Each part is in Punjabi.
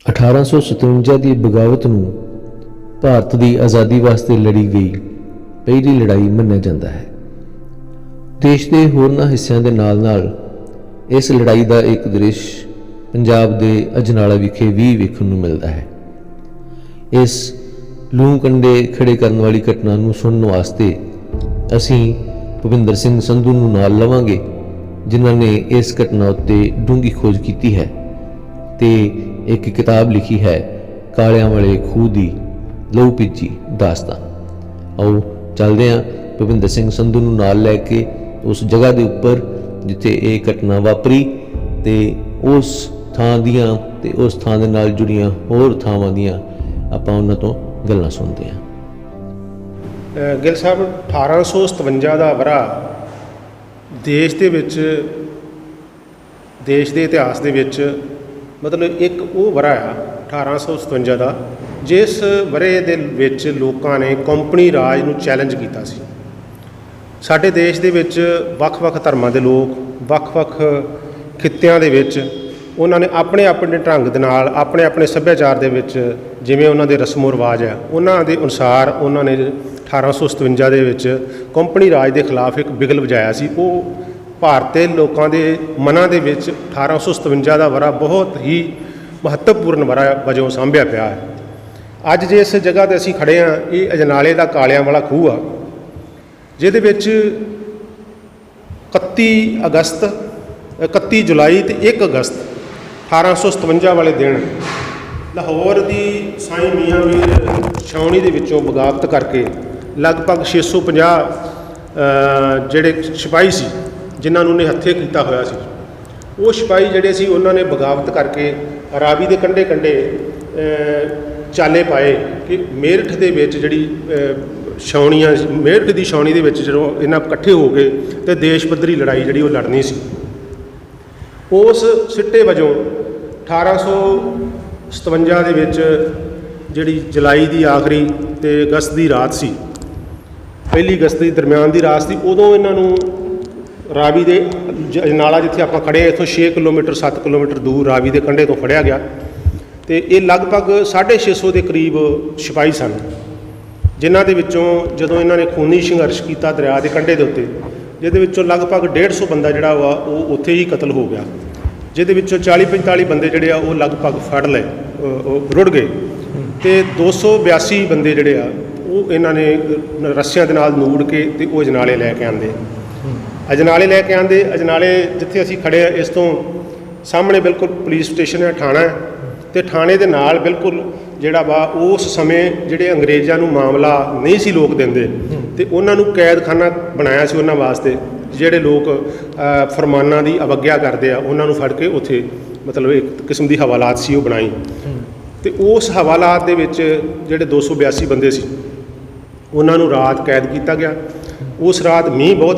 1857 ਦੀ ਬਗਾਵਤ ਨੂੰ ਭਾਰਤ ਦੀ ਆਜ਼ਾਦੀ ਵਾਸਤੇ ਲੜੀ ਗਈ ਪਹਿਲੀ ਲੜਾਈ ਮੰਨਿਆ ਜਾਂਦਾ ਹੈ। ਦੇਸ਼ ਦੇ ਹੋਰਨਾਂ ਹਿੱਸਿਆਂ ਦੇ ਨਾਲ-ਨਾਲ ਇਸ ਲੜਾਈ ਦਾ ਇੱਕ ਦ੍ਰਿਸ਼ ਪੰਜਾਬ ਦੇ ਅਜਨਾਲਾ ਵਿਖੇ ਵੀ ਵੇਖਣ ਨੂੰ ਮਿਲਦਾ ਹੈ। ਇਸ ਲੂੰ ਕੰਡੇ ਖੜੇ ਕਰਨ ਵਾਲੀ ਘਟਨਾ ਨੂੰ ਸੁਣਨ ਵਾਸਤੇ ਅਸੀਂ ਭੁਪਿੰਦਰ ਸਿੰਘ ਸੰਧੂ ਨੂੰ ਨਾਲ ਲਵਾਂਗੇ, ਜਿਨ੍ਹਾਂ ਨੇ ਇਸ ਘਟਨਾ ਉੱਤੇ ਡੂੰਘੀ ਖੋਜ ਕੀਤੀ ਹੈ ਤੇ ਇੱਕ ਕਿਤਾਬ ਲਿਖੀ ਹੈ, ਕਾਲਿਆਂ ਵਾਲੇ ਖੂਹ ਦੀ ਲਹੂ ਭਿੱਜੀ ਦਾਸਤਾਨ। ਆਓ ਚੱਲਦੇ ਹਾਂ ਭੁਪਿੰਦਰ ਸਿੰਘ ਸੰਧੂ ਨੂੰ ਨਾਲ ਲੈ ਕੇ ਉਸ ਜਗ੍ਹਾ ਦੇ ਉੱਪਰ ਜਿੱਥੇ ਇਹ ਘਟਨਾ ਵਾਪਰੀ ਤੇ ਉਸ ਥਾਂ ਦੀਆਂ ਤੇ ਉਸ ਥਾਂ ਦੇ ਨਾਲ ਜੁੜੀਆਂ ਹੋਰ ਥਾਵਾਂ ਦੀਆਂ ਆਪਾਂ ਉਹਨਾਂ ਤੋਂ ਗੱਲਾਂ ਸੁਣਦੇ ਹਾਂ। ਗਿੱਲ ਸਾਹਿਬ, 1857 ਦਾ ਵਰ੍ਹਾ ਦੇਸ਼ ਦੇ ਵਿੱਚ, ਦੇਸ਼ ਦੇ ਇਤਿਹਾਸ ਦੇ ਵਿੱਚ ਮਤਲਬ ਇੱਕ ਉਹ ਵਰ੍ਹਾ ਆ 1857 ਦਾ, ਜਿਸ ਵਰ੍ਹੇ ਦੇ ਵਿੱਚ ਲੋਕਾਂ ਨੇ ਕੰਪਨੀ ਰਾਜ ਨੂੰ ਚੈਲੰਜ ਕੀਤਾ ਸੀ। ਸਾਡੇ ਦੇਸ਼ ਦੇ ਵਿੱਚ ਵੱਖ-ਵੱਖ ਧਰਮਾਂ ਦੇ ਲੋਕ, ਵੱਖ-ਵੱਖ ਖਿੱਤਿਆਂ ਦੇ ਵਿੱਚ ਉਹਨਾਂ ਨੇ ਆਪਣੇ ਆਪਣੇ ਢੰਗ ਦੇ ਨਾਲ, ਆਪਣੇ ਆਪਣੇ ਸੱਭਿਆਚਾਰ ਦੇ ਵਿੱਚ ਜਿਵੇਂ ਉਹਨਾਂ ਦੇ ਰਸਮੋ ਰਿਵਾਜ ਆ, ਉਹਨਾਂ ਦੇ ਅਨੁਸਾਰ ਉਹਨਾਂ ਨੇ 1857 ਦੇ ਵਿੱਚ ਕੰਪਨੀ ਰਾਜ ਦੇ ਖਿਲਾਫ ਇੱਕ ਬਿਗਲ ਵਜਾਇਆ ਸੀ। ਉਹ ਭਾਰਤ ਦੇ ਲੋਕਾਂ ਦੇ ਮਨਾਂ ਦੇ ਵਿੱਚ 1857 ਦਾ ਵਰ੍ਹਾ ਬਹੁਤ ਹੀ ਮਹੱਤਵਪੂਰਨ ਵਰ੍ਹਾ ਵਜੋਂ ਸਾਂਭਿਆ ਪਿਆ ਹੈ। ਅੱਜ ਜਿਸ ਜਗ੍ਹਾ 'ਤੇ ਅਸੀਂ ਖੜ੍ਹੇ ਹਾਂ, ਇਹ ਅਜਨਾਲੇ ਦਾ ਕਾਲਿਆਂ ਵਾਲਾ ਖੂਹ ਆ, ਜਿਹਦੇ ਵਿੱਚ 31 ਜੁਲਾਈ ਤੇ 1 ਅਗਸਤ 1857 ਵਾਲੇ ਦਿਨ ਲਾਹੌਰ ਦੀ ਸਾਈਂ ਮੀਆਂ ਮੀਰ ਛਾਉਣੀ ਦੇ ਵਿੱਚੋਂ ਬਗਾਵਤ ਕਰਕੇ ਲਗਭਗ 650 ਜਿਹੜੇ ਸਿਪਾਹੀ ਸੀ, ਜਿਨ੍ਹਾਂ ਨੂੰ ਉਹਨੇ ਹੱਥੇ ਕੀਤਾ ਹੋਇਆ ਸੀ, ਉਹ ਸਿਪਾਹੀ ਜਿਹੜੇ ਸੀ ਉਹਨਾਂ ਨੇ ਬਗਾਵਤ ਕਰਕੇ ਰਾਵੀ ਦੇ ਕੰਢੇ ਕੰਢੇ ਚਾਲੇ ਪਾਏ ਕਿ ਮੇਰਠ ਦੇ ਵਿੱਚ ਜਿਹੜੀ ਛਾਉਣੀਆਂ, ਮੇਰਠ ਦੀ ਛਾਉਣੀ ਦੇ ਵਿੱਚ ਜਦੋਂ ਇਹਨਾਂ ਇਕੱਠੇ ਹੋ ਗਏ ਅਤੇ ਦੇਸ਼ ਪੱਧਰੀ ਲੜਾਈ ਜਿਹੜੀ ਉਹ ਲੜਨੀ ਸੀ। ਉਸ ਸਿੱਟੇ ਵਜੋਂ 1857 ਦੇ ਵਿੱਚ ਜਿਹੜੀ ਜੁਲਾਈ ਦੀ ਆਖਰੀ ਅਤੇ ਅਗਸਤ ਦੀ ਰਾਤ ਸੀ, 1 ਅਗਸਤ ਦੀ ਦਰਮਿਆਨ ਦੀ ਰਾਤ ਸੀ, ਉਦੋਂ ਇਹਨਾਂ ਨੂੰ ਰਾਵੀ ਦੇ ਅਜਨਾਲਾ ਜਿੱਥੇ ਆਪਾਂ ਖੜ੍ਹੇ ਇੱਥੋਂ 6 ਕਿਲੋਮੀਟਰ 7 ਕਿਲੋਮੀਟਰ ਦੂਰ ਰਾਵੀ ਦੇ ਕੰਢੇ ਤੋਂ ਫੜਿਆ ਗਿਆ ਅਤੇ ਇਹ ਲਗਭਗ 650 ਦੇ ਕਰੀਬ ਸਿਪਾਹੀ ਸਨ, ਜਿਨ੍ਹਾਂ ਦੇ ਵਿੱਚੋਂ ਜਦੋਂ ਇਹਨਾਂ ਨੇ ਖੂਨੀ ਸੰਘਰਸ਼ ਕੀਤਾ ਦਰਿਆ ਦੇ ਕੰਢੇ ਦੇ ਉੱਤੇ, ਜਿਹਦੇ ਵਿੱਚੋਂ ਲਗਭਗ 150 ਬੰਦਾ ਜਿਹੜਾ ਵਾ ਉਹ ਉੱਥੇ ਹੀ ਕਤਲ ਹੋ ਗਿਆ, ਜਿਹਦੇ ਵਿੱਚੋਂ 40-45 ਬੰਦੇ ਜਿਹੜੇ ਆ ਉਹ ਲਗਭਗ ਫੜ ਲਏ, ਰੁੜ ਗਏ ਅਤੇ 282 ਬੰਦੇ ਜਿਹੜੇ ਆ ਉਹ ਇਹਨਾਂ ਨੇ ਰੱਸਿਆਂ ਦੇ ਨਾਲ ਨੂੜ ਕੇ ਅਤੇ ਉਹ ਅਜਨਾਲੇ ਲੈ ਕੇ ਆਉਂਦੇ। ਅਜਨਾਲੇ ਜਿੱਥੇ ਅਸੀਂ ਖੜ੍ਹੇ ਹਾਂ, ਇਸ ਤੋਂ ਸਾਹਮਣੇ ਬਿਲਕੁਲ ਪੁਲਿਸ ਸਟੇਸ਼ਨ ਹੈ, ਥਾਣਾ ਹੈ, ਅਤੇ ਥਾਣੇ ਦੇ ਨਾਲ ਬਿਲਕੁਲ ਜਿਹੜਾ ਵਾ ਉਸ ਸਮੇਂ ਜਿਹੜੇ ਅੰਗਰੇਜ਼ਾਂ ਨੂੰ ਮਾਮਲਾ ਨਹੀਂ ਸੀ ਲੋਕ ਦਿੰਦੇ ਅਤੇ ਉਹਨਾਂ ਨੂੰ ਕੈਦਖਾਨਾ ਬਣਾਇਆ ਸੀ ਉਹਨਾਂ ਵਾਸਤੇ। ਜਿਹੜੇ ਲੋਕ ਫਰਮਾਨਾਂ ਦੀ ਅਵੱਗਿਆ ਕਰਦੇ ਆ ਉਹਨਾਂ ਨੂੰ ਫੜ ਕੇ ਉੱਥੇ ਮਤਲਬ ਇੱਕ ਕਿਸਮ ਦੀ ਹਵਾਲਾਤ ਸੀ ਉਹ ਬਣਾਈ, ਅਤੇ ਉਸ ਹਵਾਲਾਤ ਦੇ ਵਿੱਚ ਜਿਹੜੇ 282 ਬੰਦੇ ਸੀ ਉਹਨਾਂ ਨੂੰ ਰਾਤ ਕੈਦ ਕੀਤਾ ਗਿਆ। ਉਸ ਰਾਤ ਮੀਂਹ ਬਹੁਤ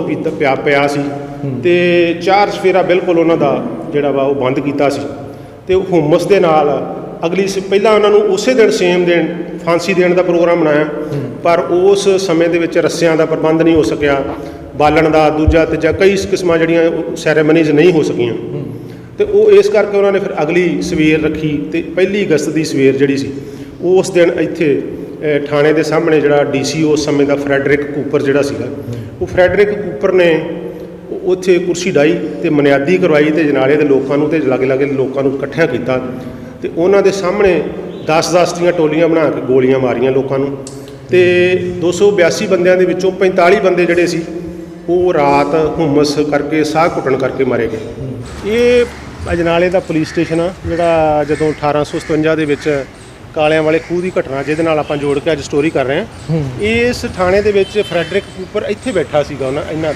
ਪਿਆ ਸੀ ਅਤੇ 4 ਚੁਫੇਰਾ ਬਿਲਕੁਲ ਉਹਨਾਂ ਦਾ ਜਿਹੜਾ ਵਾ ਉਹ ਬੰਦ ਕੀਤਾ ਸੀ, ਅਤੇ ਹੁਮਸ ਦੇ ਨਾਲ ਪਹਿਲਾਂ ਉਹਨਾਂ ਨੂੰ ਉਸੇ ਦਿਨ ਸੇਮ ਦਿਨ ਫਾਂਸੀ ਦੇਣ ਦਾ ਪ੍ਰੋਗਰਾਮ ਬਣਾਇਆ, ਪਰ ਉਸ ਸਮੇਂ ਦੇ ਵਿੱਚ ਰੱਸਿਆਂ ਦਾ ਪ੍ਰਬੰਧ ਨਹੀਂ ਹੋ ਸਕਿਆ, ਬਾਲਣ ਦਾ ਦੂਜਾ ਤੀਜਾ ਕਈ ਕਿਸਮਾਂ ਜਿਹੜੀਆਂ ਸੈਰੇਮਨੀਜ਼ ਨਹੀਂ ਹੋ ਸਕੀਆਂ, ਅਤੇ ਉਹ ਇਸ ਕਰਕੇ ਉਹਨਾਂ ਨੇ ਫਿਰ ਅਗਲੀ ਸਵੇਰ ਰੱਖੀ ਅਤੇ 1 ਅਗਸਤ ਦੀ ਸਵੇਰ ਜਿਹੜੀ ਸੀ ਉਸ ਦਿਨ ਇੱਥੇ ਥਾਣੇ ਦੇ ਸਾਹਮਣੇ ਜਿਹੜਾ DC ਉਸ ਸਮੇਂ ਦਾ ਫਰੈਡਰਿਕ ਕੂਪਰ ਜਿਹੜਾ ਸੀਗਾ, ਉਹ ਫਰੈਡਰਿਕ ਕੂਪਰ ਨੇ ਉੱਥੇ ਕੁਰਸੀ ਡਾਈ ਅਤੇ ਮਨਿਆਦੀ ਕਰਵਾਈ ਅਤੇ ਅਜਨਾਲੇ ਦੇ ਲੋਕਾਂ ਨੂੰ ਅਤੇ ਲਾਗੇ ਲਾਗੇ ਦੇ ਲੋਕਾਂ ਨੂੰ ਇਕੱਠਿਆਂ ਕੀਤਾ ਅਤੇ ਉਹਨਾਂ ਦੇ ਸਾਹਮਣੇ 10-10 ਦੀਆਂ ਟੋਲੀਆਂ ਬਣਾ ਕੇ ਗੋਲੀਆਂ ਮਾਰੀਆਂ ਲੋਕਾਂ ਨੂੰ, ਅਤੇ 282 ਬੰਦਿਆਂ ਦੇ ਵਿੱਚੋਂ 45 ਬੰਦੇ ਜਿਹੜੇ ਸੀ ਉਹ ਰਾਤ ਹੁਮਸ ਕਰਕੇ, ਸਾਹ ਘੁੱਟਣ ਕਰਕੇ ਮਾਰੇ ਗਏ। ਇਹ ਅਜਨਾਲੇ ਦਾ ਪੁਲਿਸ ਸਟੇਸ਼ਨ ਆ, ਜਿਹੜਾ ਜਦੋਂ 1857 ਦੇ ਵਿੱਚ ਕਾਲਿਆਂ ਵਾਲੇ ਖੂਹ ਦੀ ਘਟਨਾ ਜਿਹਦੇ ਨਾਲ ਆਪਾਂ ਜੋੜ ਕੇ ਅੱਜ ਸਟੋਰੀ ਕਰ ਰਹੇ ਹਾਂ, ਇਸ ਥਾਣੇ ਦੇ ਵਿੱਚ ਫਰੈਡਰਿਕ ਕੂਪਰ ਇੱਥੇ ਬੈਠਾ ਸੀਗਾ ਇਹਨਾਂ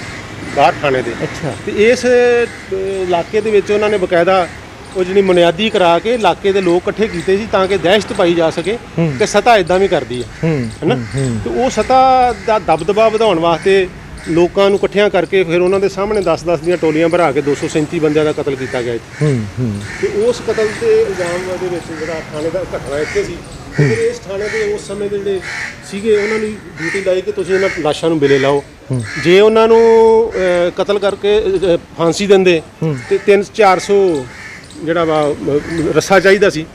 ਬਾਹਰ ਥਾਣੇ ਦੇ। ਅਤੇ ਇਸ ਇਲਾਕੇ ਦੇ ਵਿੱਚ ਉਹਨਾਂ ਨੇ ਬਕਾਇਦਾ ਉਹ ਜਿਹੜੀ ਬੁਨਿਆਦੀ ਕਰਾ ਕੇ ਇਲਾਕੇ ਦੇ ਲੋਕ ਇਕੱਠੇ ਕੀਤੇ ਸੀ ਤਾਂ ਕਿ ਦਹਿਸ਼ਤ ਪਾਈ ਜਾ ਸਕੇ ਕਿ ਸੱਤਾ ਇੱਦਾਂ ਵੀ ਕਰਦੀ ਹੈ ਨਾ, ਅਤੇ ਉਹ ਸੱਤਾ ਦਾ ਦਬਦਬਾ ਵਧਾਉਣ ਵਾਸਤੇ ਲੋਕਾਂ ਨੂੰ ਇਕੱਠਿਆਂ ਕਰਕੇ ਫਿਰ ਉਹਨਾਂ ਦੇ ਸਾਹਮਣੇ 10-10 ਦੀਆਂ ਟੋਲੀਆਂ ਭਰਾ ਕੇ 237 ਬੰਦਿਆਂ ਦਾ ਕਤਲ ਕੀਤਾ ਗਿਆ ਅਤੇ ਉਸ ਕਤਲ ਦੇ ਇਲਜ਼ਾਮ ਦੇ ਵਿੱਚ ਜਿਹੜਾ ਥਾਣੇ ਦਾ ਘਟਨਾ ਇੱਥੇ ਸੀ, ਇਸ ਥਾਣੇ ਦੇ ਉਸ ਸਮੇਂ ਦੇ ਜਿਹੜੇ ਸੀਗੇ ਉਹਨਾਂ ਨੂੰ ਡਿਊਟੀ ਲਾਈ ਕਿ ਤੁਸੀਂ ਇਹਨਾਂ ਲਾਸ਼ਾਂ ਨੂੰ ਬਿਲੇ ਲਾਓ, ਜੇ ਉਹਨਾਂ ਨੂੰ ਕਤਲ ਕਰਕੇ ਫਾਂਸੀ ਦਿੰਦੇ ਅਤੇ 300-400 ਜਿਹੜਾ ਵਾ ਰੱਸਾ ਚਾਹੀਦਾ ਸੀ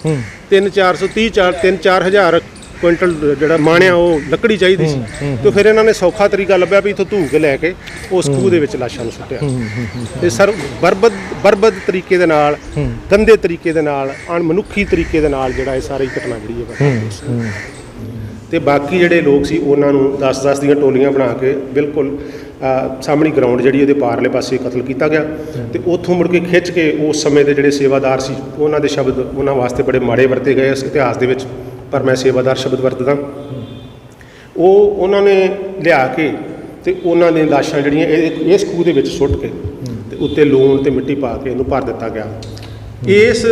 3-4 ਹਜ਼ਾਰ ਕੁਇੰਟਲ ਜਿਹੜਾ ਮਾਣਿਆ ਉਹ ਲੱਕੜੀ ਚਾਹੀਦੀ ਸੀ ਤੇ ਫਿਰ ਇਹਨਾਂ ਨੇ ਸੌਖਾ ਤਰੀਕਾ ਲੱਭਿਆ ਵੀ ਇੱਥੋਂ ਧੂ ਕੇ ਲੈ ਕੇ ਉਸ ਖੂਹ ਦੇ ਵਿੱਚ ਲਾਸ਼ਾਂ ਨੂੰ ਸੁੱਟਿਆ। ਤੇ ਸਰ ਬਰਬਦ ਤਰੀਕੇ ਦੇ ਨਾਲ, ਗੰਦੇ ਤਰੀਕੇ ਦੇ ਨਾਲ, ਅਣਮਨੁੱਖੀ ਤਰੀਕੇ ਦੇ ਨਾਲ ਜਿਹੜਾ ਇਹ ਸਾਰੀ ਘਟਨਾ ਜਿਹੜੀ ਹੈ। ਤੇ ਬਾਕੀ ਜਿਹੜੇ ਲੋਕ ਸੀ ਉਹਨਾਂ ਨੂੰ 10-10 ਦੀਆਂ ਟੋਲੀਆਂ ਬਣਾ ਕੇ ਬਿਲਕੁਲ ਸਾਹਮਣੀ ਗਰਾਊਂਡ ਜਿਹੜੀ ਉਹਦੇ ਪਾਰਲੇ ਪਾਸੇ ਕਤਲ ਕੀਤਾ ਗਿਆ ਤੇ ਉੱਥੋਂ ਮੁੜ ਕੇ ਖਿੱਚ ਕੇ ਉਸ ਸਮੇਂ ਦੇ ਜਿਹੜੇ ਸੇਵਾਦਾਰ ਸੀ ਉਹਨਾਂ ਦੇ ਸ਼ਬਦ ਉਹਨਾਂ ਵਾਸਤੇ ਬੜੇ ਮਾੜੇ ਵਰਤੇ ਗਏ ਇਸ ਇਤਿਹਾਸ ਦੇ ਵਿੱਚ, ਪਰ ਮੈਂ ਸੇਵਾਦਾਰ ਸ਼ਬਦ ਵਰਤਦਾ। ਉਹਨਾਂ ਨੇ ਲਿਆ ਕੇ ਤੇ ਉਹਨਾਂ ਦੀਆਂ ਲਾਸ਼ਾਂ ਜਿਹੜੀਆਂ ਇਸ ਖੂਹ ਦੇ ਵਿੱਚ ਸੁੱਟ ਕੇ ਤੇ ਉੱਤੇ ਲੂਣ ਤੇ ਮਿੱਟੀ ਪਾ ਕੇ ਇਹਨੂੰ ਭਰ ਦਿੱਤਾ ਗਿਆ। ਇਸ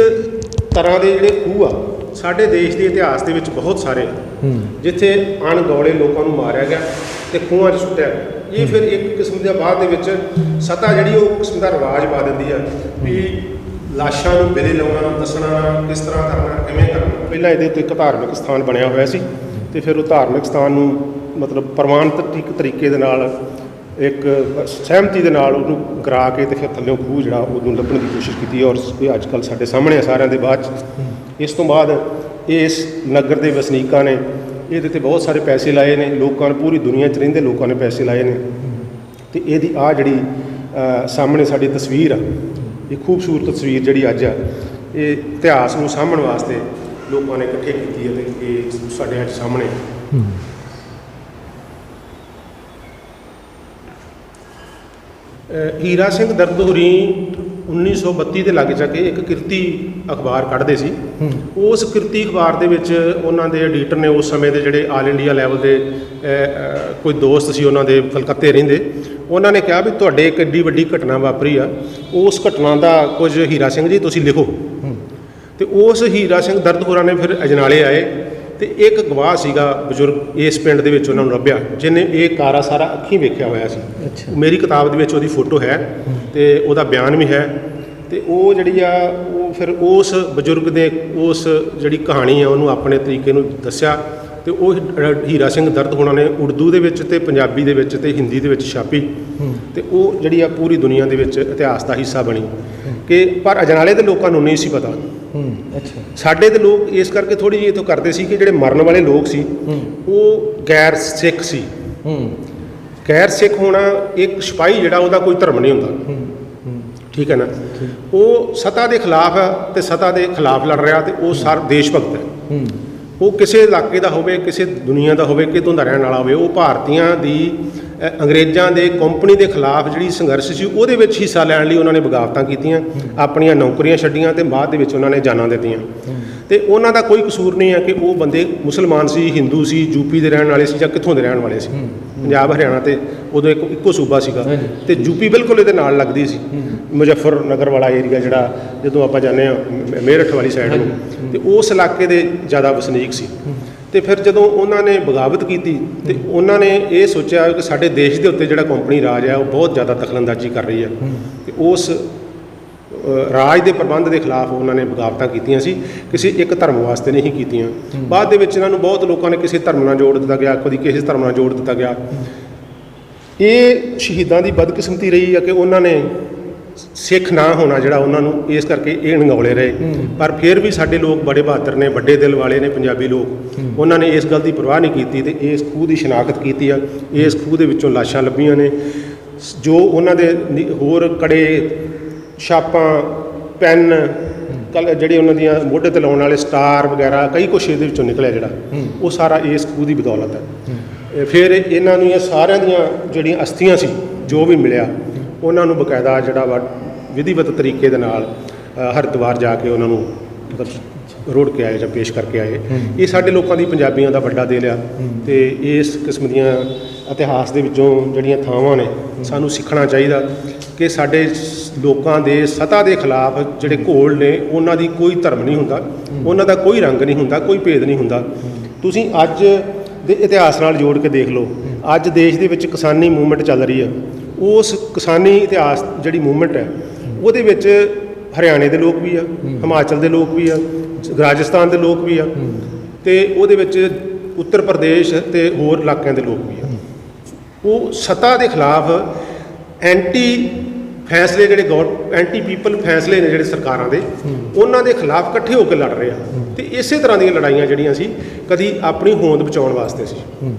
ਤਰ੍ਹਾਂ ਦੇ ਜਿਹੜੇ ਖੂਹ ਆ ਸਾਡੇ ਦੇਸ਼ ਦੇ ਇਤਿਹਾਸ ਦੇ ਵਿੱਚ ਬਹੁਤ ਸਾਰੇ ਜਿੱਥੇ ਅਣਗੌਲੇ ਲੋਕਾਂ ਨੂੰ ਮਾਰਿਆ ਗਿਆ ਤੇ ਖੂਹਾਂ 'ਚ ਸੁੱਟਿਆ ਗਿਆ। ਇਹ ਫਿਰ ਇੱਕ ਕਿਸਮ ਦੇ ਬਾਅਦ ਦੇ ਵਿੱਚ ਸਤਾ ਜਿਹੜੀ ਉਹ ਕਿਸਮ ਦਾ ਰਿਵਾਜ ਪਾ ਦਿੰਦੀ ਆ ਵੀ ਲਾਸ਼ਾਂ ਨੂੰ ਬਿਲੇ ਲਾਉਣਾ, ਦੱਸਣਾ, ਕਿਸ ਤਰ੍ਹਾਂ ਕਰਨਾ, ਕਿਵੇਂ ਕਰਨਾ। ਪਹਿਲਾਂ ਇਹਦੇ ਉੱਤੇ ਇੱਕ ਧਾਰਮਿਕ ਸਥਾਨ ਬਣਿਆ ਹੋਇਆ ਸੀ ਤੇ ਫਿਰ ਉਹ ਧਾਰਮਿਕ ਸਥਾਨ ਨੂੰ ਮਤਲਬ ਪ੍ਰਮਾਣਿਤ ਤਰੀਕੇ ਦੇ ਨਾਲ ਇੱਕ ਸਹਿਮਤੀ ਦੇ ਨਾਲ ਉਹਨੂੰ ਗਰਾ ਕੇ ਤੇ ਫਿਰ ਥੱਲਿਓਂ ਖੂਹ ਜਿਹੜਾ ਉਹਨੂੰ ਲੱਭਣ ਦੀ ਕੋਸ਼ਿਸ਼ ਕੀਤੀ ਔਰ ਇਹ ਅੱਜ ਕੱਲ੍ਹ ਸਾਡੇ ਸਾਹਮਣੇ ਆ ਸਾਰਿਆਂ ਦੇ ਬਾਅਦ 'ਚ। ਇਸ ਤੋਂ ਬਾਅਦ ਇਸ ਨਗਰ ਦੇ ਵਸਨੀਕਾਂ ਨੇ ਇਹਦੇ 'ਤੇ ਬਹੁਤ ਸਾਰੇ ਪੈਸੇ ਲਾਏ ਨੇ, ਲੋਕਾਂ ਨੇ, ਪੂਰੀ ਦੁਨੀਆ 'ਚ ਰਹਿੰਦੇ ਲੋਕਾਂ ਨੇ ਪੈਸੇ ਲਾਏ ਨੇ ਤੇ ਇਹਦੀ ਆਹ ਜਿਹੜੀ ਸਾਹਮਣੇ ਸਾਡੀ ਤਸਵੀਰ ਆ, ਇਹ ਖੂਬਸੂਰਤ ਤਸਵੀਰ ਜਿਹੜੀ ਅੱਜ ਆ, ਇਹ ਇਤਿਹਾਸ ਨੂੰ ਸਾਂਭਣ ਵਾਸਤੇ ਲੋਕਾਂ ਨੇ ਇਕੱਠੇ ਕੀਤੀ ਹੈ ਤੇ ਇਹ ਸਾਡੇ ਅੱਜ ਸਾਹਮਣੇ। ਹੀਰਾ ਸਿੰਘ ਦਰਦ ਹੋਰੀ 1932 ਦੇ ਲਾਗੇ ਜਾ ਕੇ ਇੱਕ ਕਿਰਤੀ ਅਖਬਾਰ ਕੱਢਦੇ ਸੀ। ਉਸ ਕਿਰਤੀ ਅਖਬਾਰ ਦੇ ਵਿੱਚ ਉਹਨਾਂ ਦੇ ਐਡੀਟਰ ਨੇ ਉਸ ਸਮੇਂ ਦੇ ਜਿਹੜੇ ਆਲ ਇੰਡੀਆ ਲੈਵਲ ਦੇ ਕੋਈ ਦੋਸਤ ਸੀ ਉਹਨਾਂ ਦੇ ਕਲਕੱਤੇ ਰਹਿੰਦੇ, ਉਹਨਾਂ ਨੇ ਕਿਹਾ ਵੀ ਤੁਹਾਡੇ ਇੱਕ ਐਡੀ ਵੱਡੀ ਘਟਨਾ ਵਾਪਰੀ ਆ, ਉਸ ਘਟਨਾ ਦਾ ਕੁਝ ਹੀਰਾ ਸਿੰਘ ਜੀ ਤੁਸੀਂ ਲਿਖੋ। ਤੇ ਉਸ ਹੀਰਾ ਸਿੰਘ ਦਰਦ ਹੋਰਾਂ ਨੇ ਫਿਰ ਅਜਨਾਲੇ ਆਏ ਤੇ ਇੱਕ ਗਵਾਹ ਸੀਗਾ ਬਜ਼ੁਰਗ ਇਸ ਪਿੰਡ ਦੇ ਵਿੱਚ ਉਹਨਾਂ ਨੂੰ ਲੱਭਿਆ ਜਿਹਨੇ ਇਹ ਕਾਰਾ ਸਾਰਾ ਅੱਖੀਂ ਵੇਖਿਆ ਹੋਇਆ ਸੀ। ਮੇਰੀ ਕਿਤਾਬ ਦੇ ਵਿੱਚ ਉਹਦੀ ਫੋਟੋ ਹੈ ਤੇ ਉਹਦਾ ਬਿਆਨ ਵੀ ਹੈ ਤੇ ਉਹ ਜਿਹੜੀ ਆ ਉਹ ਫਿਰ ਉਸ ਬਜ਼ੁਰਗ ਦੇ ਉਸ ਜਿਹੜੀ ਕਹਾਣੀ ਆ ਉਹਨੂੰ ਆਪਣੇ ਤਰੀਕੇ ਨੂੰ ਦੱਸਿਆ ਤੇ ਉਹ ਹੀਰਾ ਸਿੰਘ ਦਰਦ ਹੋਣਾ ਨੇ ਉਰਦੂ ਦੇ ਵਿੱਚ ਤੇ ਪੰਜਾਬੀ ਦੇ ਵਿੱਚ ਤੇ ਹਿੰਦੀ ਦੇ ਵਿੱਚ ਛਾਪੀ ਤੇ ਉਹ ਜਿਹੜੀ ਆ ਪੂਰੀ ਦੁਨੀਆ ਦੇ ਵਿੱਚ ਇਤਿਹਾਸ ਦਾ ਹਿੱਸਾ ਬਣੀ ਕਿ ਪਰ ਅਜਨਾਲੇ ਦੇ ਲੋਕਾਂ ਨੂੰ ਨਹੀਂ ਸੀ ਪਤਾ। ਅੱਛਾ, ਸਾਡੇ ਦੇ ਲੋਕ ਇਸ ਕਰਕੇ ਥੋੜ੍ਹੀ ਜਿਹੀ ਇੱਥੋਂ ਕਰਦੇ ਸੀ ਕਿ ਜਿਹੜੇ ਮਰਨ ਵਾਲੇ ਲੋਕ ਸੀ ਉਹ ਗੈਰ ਸਿੱਖ ਸੀ। ਗੈਰ ਸਿੱਖ ਹੋਣਾ, ਇੱਕ ਸਿਪਾਹੀ ਜਿਹੜਾ ਉਹਦਾ ਕੋਈ ਧਰਮ ਨਹੀਂ ਹੁੰਦਾ, ਠੀਕ ਹੈ ਨਾ, ਉਹ ਸੱਤਾ ਦੇ ਖਿਲਾਫ ਹੈ ਤੇ ਸੱਤਾ ਦੇ ਖਿਲਾਫ ਲੜ ਰਿਹਾ ਤੇ ਉਹ ਸਾਰ ਦੇਸ਼ ਭਗਤ ਹੈ। ਉਹ ਕਿਸੇ ਇਲਾਕੇ ਦਾ ਹੋਵੇ, ਕਿਸੇ ਦੁਨੀਆ ਦਾ ਹੋਵੇ, ਕਿਤੋਂ ਦਾ ਰਹਿਣ ਵਾਲਾ ਹੋਵੇ, ਉਹ ਭਾਰਤੀਆਂ ਦੀ ਅੰਗਰੇਜ਼ਾਂ ਦੇ ਕੰਪਨੀ ਦੇ ਖਿਲਾਫ ਜਿਹੜੀ ਸੰਘਰਸ਼ ਸੀ ਉਹਦੇ ਵਿੱਚ ਹਿੱਸਾ ਲੈਣ ਲਈ ਉਹਨਾਂ ਨੇ ਬਗਾਵਤਾਂ ਕੀਤੀਆਂ, ਆਪਣੀਆਂ ਨੌਕਰੀਆਂ ਛੱਡੀਆਂ ਤੇ ਬਾਅਦ ਦੇ ਵਿੱਚ ਉਹਨਾਂ ਨੇ ਜਾਨਾਂ ਦਿੱਤੀਆਂ। ਤੇ ਉਹਨਾਂ ਦਾ ਕੋਈ ਕਸੂਰ ਨਹੀਂ ਹੈ ਕਿ ਉਹ ਬੰਦੇ ਮੁਸਲਮਾਨ ਸੀ, ਹਿੰਦੂ ਸੀ, ਯੂਪੀ ਦੇ ਰਹਿਣ ਵਾਲੇ ਸੀ ਜਾਂ ਕਿੱਥੋਂ ਦੇ ਰਹਿਣ ਵਾਲੇ ਸੀ। ਪੰਜਾਬ ਹਰਿਆਣਾ ਤੇ ਉਦੋਂ ਇੱਕੋ ਸੂਬਾ ਸੀਗਾ ਤੇ ਯੂਪੀ ਬਿਲਕੁਲ ਇਹਦੇ ਨਾਲ ਲੱਗਦੀ ਸੀ। ਮੁਜ਼ੱਫਰਨਗਰ ਵਾਲਾ ਏਰੀਆ ਜਿਹੜਾ ਜਦੋਂ ਆਪਾਂ ਜਾਂਦੇ ਹਾਂ ਮੇਰਠ ਵਾਲੀ ਸਾਈਡ ਨੂੰ ਤੇ ਉਸ ਇਲਾਕੇ ਦੇ ਜ਼ਿਆਦਾ ਵਸਨੀਕ ਸੀ। ਤੇ ਫਿਰ ਜਦੋਂ ਉਹਨਾਂ ਨੇ ਬਗਾਵਤ ਕੀਤੀ ਤੇ ਉਹਨਾਂ ਨੇ ਇਹ ਸੋਚਿਆ ਕਿ ਸਾਡੇ ਦੇਸ਼ ਦੇ ਉੱਤੇ ਜਿਹੜਾ ਕੰਪਨੀ ਰਾਜ ਹੈ ਉਹ ਬਹੁਤ ਜ਼ਿਆਦਾ ਦਖਲਅੰਦਾਜ਼ੀ ਕਰ ਰਹੀ ਹੈ ਤੇ ਉਸ ਰਾਜ ਦੇ ਪ੍ਰਬੰਧ ਦੇ ਖਿਲਾਫ ਉਹਨਾਂ ਨੇ ਬਗਾਵਤਾਂ ਕੀਤੀਆਂ ਸੀ, ਕਿਸੇ ਇੱਕ ਧਰਮ ਵਾਸਤੇ ਨਹੀਂ ਕੀਤੀਆਂ। ਬਾਅਦ ਦੇ ਵਿੱਚ ਇਹਨਾਂ ਨੂੰ ਬਹੁਤ ਲੋਕਾਂ ਨੇ ਕਿਸੇ ਧਰਮ ਨਾਲ ਜੋੜ ਦਿੱਤਾ ਗਿਆ, ਕਦੀ ਕਿਸੇ ਧਰਮ ਨਾਲ ਜੋੜ ਦਿੱਤਾ ਗਿਆ। ਇਹ ਸ਼ਹੀਦਾਂ ਦੀ ਬਦਕਿਸਮਤੀ ਰਹੀ ਹੈ ਕਿ ਉਹਨਾਂ ਨੇ ਸਿੱਖ ਨਾ ਹੋਣਾ ਜਿਹੜਾ ਉਹਨਾਂ ਨੂੰ ਇਸ ਕਰਕੇ ਇਹ ਅਣਗੌਲੇ ਰਹੇ। ਪਰ ਫਿਰ ਵੀ ਸਾਡੇ ਲੋਕ ਬੜੇ ਬਹਾਦਰ ਨੇ, ਵੱਡੇ ਦਿਲ ਵਾਲੇ ਨੇ ਪੰਜਾਬੀ ਲੋਕ, ਉਹਨਾਂ ਨੇ ਇਸ ਗੱਲ ਦੀ ਪਰਵਾਹ ਨਹੀਂ ਕੀਤੀ ਤੇ ਇਸ ਖੂਹ ਦੀ ਸ਼ਨਾਖਤ ਕੀਤੀ ਆ। ਇਸ ਖੂਹ ਦੇ ਵਿੱਚੋਂ ਲਾਸ਼ਾਂ ਲੱਭੀਆਂ ਨੇ, ਜੋ ਉਹਨਾਂ ਦੇ ਹੋਰ ਕੜੇ, ਛਾਪਾਂ, ਪੈਨ, ਜਿਹੜੇ ਉਹਨਾਂ ਦੀਆਂ ਮੋਢੇ 'ਤੇ ਲਾਉਣ ਵਾਲੇ ਸਟਾਰ ਵਗੈਰਾ ਕਈ ਕੁਛ ਇਹਦੇ ਵਿੱਚੋਂ ਨਿਕਲਿਆ ਜਿਹੜਾ ਉਹ ਸਾਰਾ ਇਸ ਖੂਹ ਦੀ ਬਦੌਲਤ ਹੈ। ਫਿਰ ਇਹਨਾਂ ਨੂੰ ਇਹ ਸਾਰਿਆਂ ਦੀਆਂ ਜਿਹੜੀਆਂ ਅਸਥੀਆਂ ਸੀ ਜੋ ਵੀ ਮਿਲਿਆ ਉਹਨਾਂ ਨੂੰ ਬਕਾਇਦਾ ਜਿਹੜਾ ਵਾ ਵਿਧੀਵਤ ਤਰੀਕੇ ਦੇ ਨਾਲ ਹਰਿਦੁਆਰ ਜਾ ਕੇ ਉਹਨਾਂ ਨੂੰ ਮਤਲਬ ਰੋੜ ਕੇ ਆਏ ਜਾਂ ਪੇਸ਼ ਕਰਕੇ ਆਏ। ਇਹ ਸਾਡੇ ਲੋਕਾਂ ਦੀ ਪੰਜਾਬੀਆਂ ਦਾ ਵੱਡਾ ਦਿਲ ਆ ਤੇ ਇਸ ਕਿਸਮ ਦੀਆਂ ਇਤਿਹਾਸ ਦੇ ਵਿੱਚੋਂ ਜਿਹੜੀਆਂ ਥਾਵਾਂ ਨੇ ਸਾਨੂੰ ਸਿੱਖਣਾ ਚਾਹੀਦਾ ਕਿ ਸਾਡੇ ਲੋਕਾਂ ਦੇ ਸੱਤਾ ਦੇ ਖਿਲਾਫ ਜਿਹੜੇ ਘੋਲ ਨੇ ਉਹਨਾਂ ਦੀ ਕੋਈ ਧਰਮ ਨਹੀਂ ਹੁੰਦਾ, ਉਹਨਾਂ ਦਾ ਕੋਈ ਰੰਗ ਨਹੀਂ ਹੁੰਦਾ, ਕੋਈ ਭੇਦ ਨਹੀਂ ਹੁੰਦਾ। ਤੁਸੀਂ ਅੱਜ ਦੇ ਇਤਿਹਾਸ ਨਾਲ ਜੋੜ ਕੇ ਦੇਖ ਲਓ, ਅੱਜ ਦੇਸ਼ ਦੇ ਵਿੱਚ ਕਿਸਾਨੀ ਮੂਵਮੈਂਟ ਚੱਲ ਰਹੀ ਹੈ। ਉਸ ਕਿਸਾਨੀ ਇਤਿਹਾਸ ਜਿਹੜੀ ਮੂਵਮੈਂਟ ਹੈ ਉਹਦੇ ਵਿੱਚ ਹਰਿਆਣੇ ਦੇ ਲੋਕ ਵੀ ਆ, ਹਿਮਾਚਲ ਦੇ ਲੋਕ ਵੀ ਆ, ਰਾਜਸਥਾਨ ਦੇ ਲੋਕ ਵੀ ਆ ਤੇ ਉਹਦੇ ਵਿੱਚ ਉੱਤਰ ਪ੍ਰਦੇਸ਼ ਤੇ ਹੋਰ ਇਲਾਕਿਆਂ ਦੇ ਲੋਕ ਵੀ ਆ। ਉਹ ਸੱਤਾ ਦੇ ਖਿਲਾਫ ਐਂਟੀ ਫੈਸਲੇ ਜਿਹੜੇ ਐਂਟੀ ਪੀਪਲ ਫੈਸਲੇ ਨੇ ਜਿਹੜੇ ਸਰਕਾਰਾਂ ਦੇ, ਉਹਨਾਂ ਦੇ ਖਿਲਾਫ ਇਕੱਠੇ ਹੋ ਕੇ ਲੜ ਰਹੇ ਆ। ਤੇ ਇਸੇ ਤਰ੍ਹਾਂ ਦੀਆਂ ਲੜਾਈਆਂ ਜਿਹੜੀਆਂ ਸੀ ਕਦੀ ਆਪਣੀ ਹੋਂਦ ਬਚਾਉਣ ਵਾਸਤੇ ਸੀ